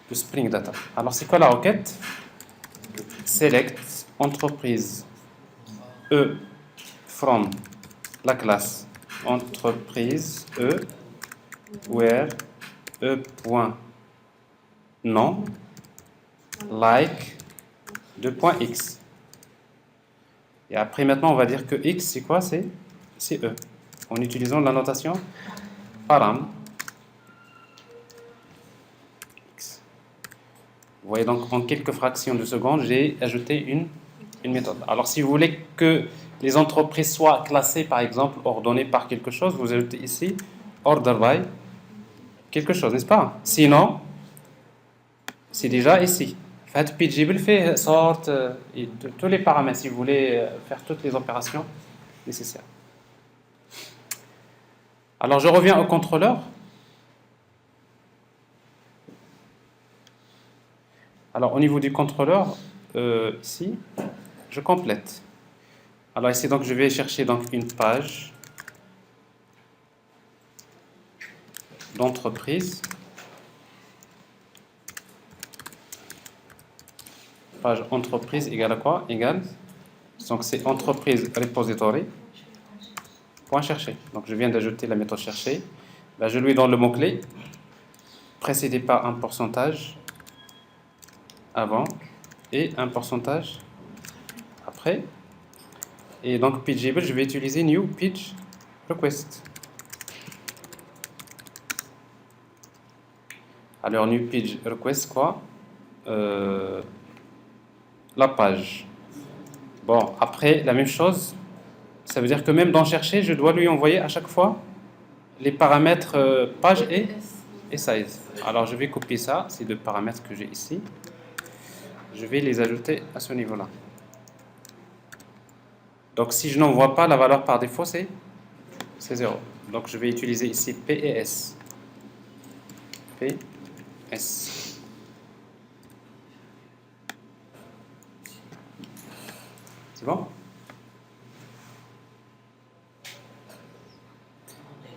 De Spring Data. Alors, c'est quoi la requête? Select entreprise E from la classe entreprise E where E.nom like 2.x. Et après, maintenant, on va dire que x, c'est quoi? C'est E. En utilisant la notation param. X. Vous voyez donc, en quelques fractions de secondes, j'ai ajouté une méthode. Alors, si vous voulez que les entreprises soient classées, par exemple, ordonnées par quelque chose, vous ajoutez ici order by quelque chose, n'est-ce pas? Sinon, c'est déjà ici. Faites PGB, fait sort, et tous les paramètres si vous voulez faire toutes les opérations nécessaires. Alors, je reviens au contrôleur. Alors, au niveau du contrôleur, ici, je complète. Alors ici, donc, je vais chercher donc une page d'entreprise. Page entreprise égale à quoi? Égale, donc c'est entreprise repository. Point chercher. Donc je viens d'ajouter la méthode chercher. Là, je lui donne le mot-clé, précédé par un pourcentage avant et un pourcentage après. Et donc, pageable, je vais utiliser new page request. Alors, new page request, quoi? La page. Bon, après, la même chose. Ça veut dire que même dans chercher, je dois lui envoyer à chaque fois les paramètres page et size. Alors, je vais copier ça, ces deux paramètres que j'ai ici. Je vais les ajouter à ce niveau-là. Donc, si je n'envoie pas, la valeur par défaut, c'est 0. Donc, je vais utiliser ici P et S. P, S. C'est bon?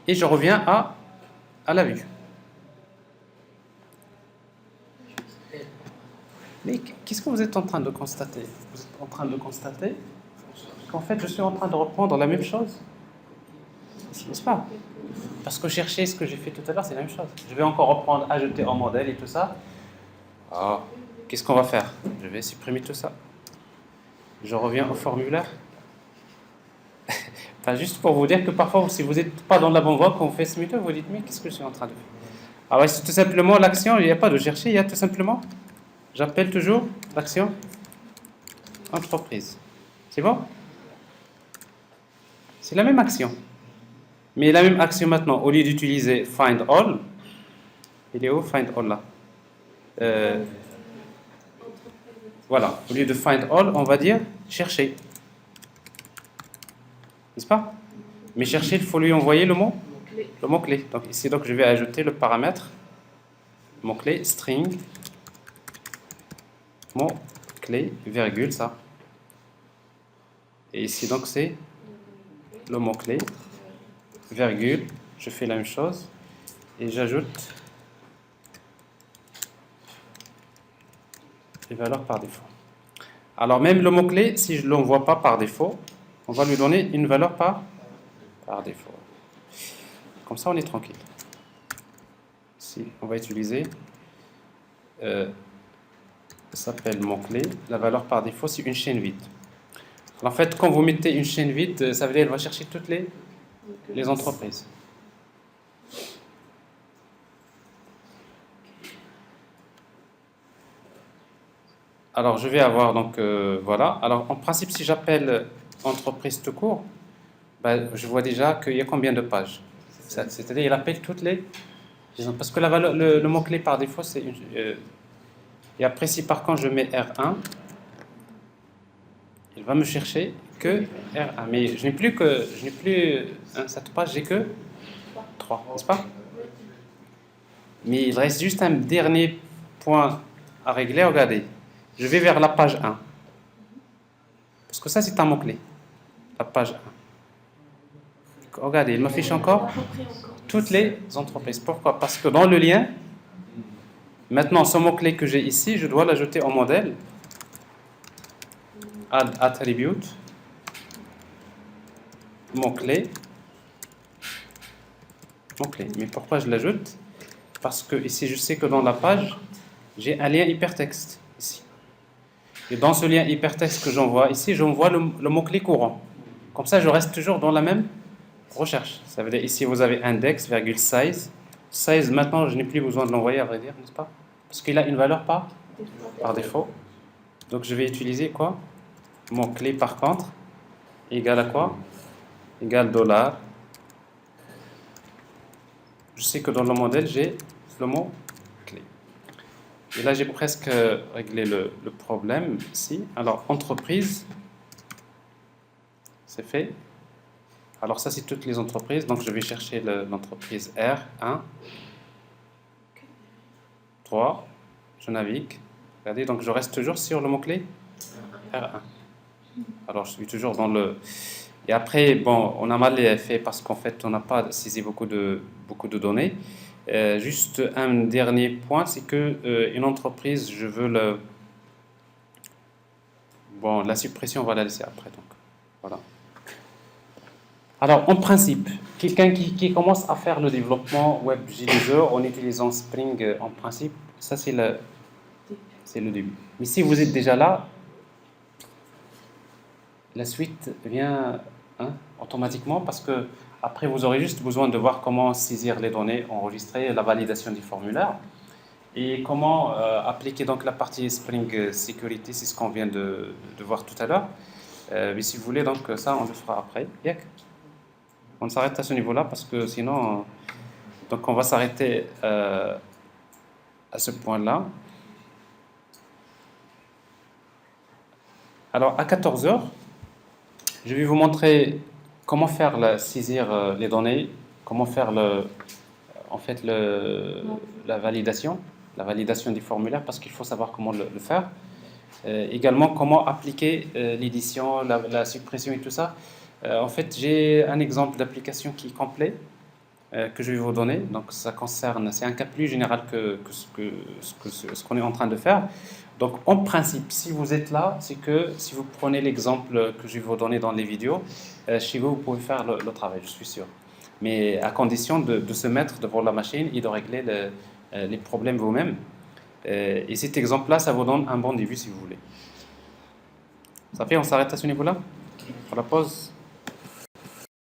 Et je reviens à la vue. Mais qu'est-ce que vous êtes en train de constater? Vous êtes en train de constater qu'en fait, je suis en train de reprendre la même chose. N'est-ce pas? Parce que chercher ce que j'ai fait tout à l'heure, c'est la même chose. Je vais encore reprendre, ajouter en modèle et tout ça. Ah, qu'est-ce qu'on va faire? Je vais supprimer tout ça. Je reviens au formulaire. Enfin, juste pour vous dire que parfois, si vous n'êtes pas dans la bonne voie, quand vous faites ce méthode, vous dites, mais qu'est-ce que je suis en train de faire? Alors, c'est tout simplement l'action, il n'y a pas de chercher, il y a tout simplement, j'appelle toujours l'action entreprise. C'est bon? C'est la même action. Mais la même action maintenant, au lieu d'utiliser find all, il est où find all là? Voilà, au lieu de find all, on va dire chercher. N'est-ce pas? Mais chercher, il faut lui envoyer le mot-clé. Donc ici, donc, je vais ajouter le paramètre mot-clé string mot-clé, virgule, ça. Et ici, donc, c'est le mot-clé, virgule, je fais la même chose et j'ajoute les valeurs par défaut. Alors, même le mot-clé, si je ne l'envoie pas par défaut, on va lui donner une valeur par défaut. Comme ça, on est tranquille. Ici, on va utiliser ça s'appelle mot-clé. La valeur par défaut, c'est une chaîne vide. En fait, quand vous mettez une chaîne vide, ça veut dire qu'elle va chercher toutes les entreprises. Alors, je vais avoir donc, voilà. Alors, en principe, si j'appelle entreprise tout court, ben, je vois déjà qu'il y a combien de pages. C'est-à-dire, il appelle toutes les Parce que le mot-clé par défaut, c'est une. Et après, si par contre je mets R1, il va me chercher que R1. Mais je n'ai plus cette page, j'ai que 3, n'est-ce pas? Mais il reste juste un dernier point à régler. Regardez, je vais vers la page 1. Parce que ça, c'est un mot-clé. La page 1. Regardez, il m'affiche encore toutes les entreprises. Pourquoi? Parce que dans le lien, maintenant, ce mot-clé que j'ai ici, je dois l'ajouter au modèle. Add attribute. Mot-clé. Mot-clé. Mais pourquoi je l'ajoute? Parce que ici, je sais que dans la page, j'ai un lien hypertexte. Ici. Et dans ce lien hypertexte que j'envoie, ici, j'envoie le mot-clé courant. Comme ça, je reste toujours dans la même recherche. Ça veut dire ici, vous avez index, virgule size. Size, maintenant, je n'ai plus besoin de l'envoyer, à vrai dire, n'est-ce pas? Parce qu'il a une valeur par défaut. Donc, je vais utiliser quoi? Mot-clé, par contre, égale à quoi? Égale $. Je sais que dans le modèle, j'ai le mot clé. Et là, j'ai presque réglé le problème ici. Alors, entreprise, c'est fait. Alors, ça, c'est toutes les entreprises. Donc, je vais chercher l'entreprise R1. 3. Je navigue. Regardez, donc je reste toujours sur le mot-clé R1. Alors, je suis toujours dans le... Et après, bon, on a mal fait parce qu'en fait, on n'a pas saisi beaucoup de données. Juste un dernier point, c'est que une entreprise, je veux bon, la suppression, on va la laisser après. Donc, voilà. Alors, en principe, quelqu'un qui commence à faire le développement web J2E en utilisant Spring, en principe, ça c'est le début. Mais si vous êtes déjà là, la suite vient automatiquement parce que après vous aurez juste besoin de voir comment saisir les données enregistrées, la validation du formulaire et comment appliquer donc la partie Spring Security, c'est ce qu'on vient de voir tout à l'heure. Mais si vous voulez, donc ça on le fera après. On s'arrête à ce niveau-là parce que sinon, donc on va s'arrêter à ce point-là. Alors à 14 heures, je vais vous montrer comment faire saisir les données, comment faire la validation du formulaire, parce qu'il faut savoir comment le faire. Également, comment appliquer l'édition, la suppression et tout ça. En fait, j'ai un exemple d'application qui est complet que je vais vous donner. Donc, ça concerne, c'est un cas plus général que ce qu'on est en train de faire. Donc, en principe, si vous êtes là, c'est que si vous prenez l'exemple que je vais vous donner dans les vidéos, chez vous, vous pouvez faire le travail, je suis sûr. Mais à condition de se mettre devant la machine et de régler les problèmes vous-même. Et cet exemple-là, ça vous donne un bon début si vous voulez. Ça fait, on s'arrête à ce niveau-là pour la pause.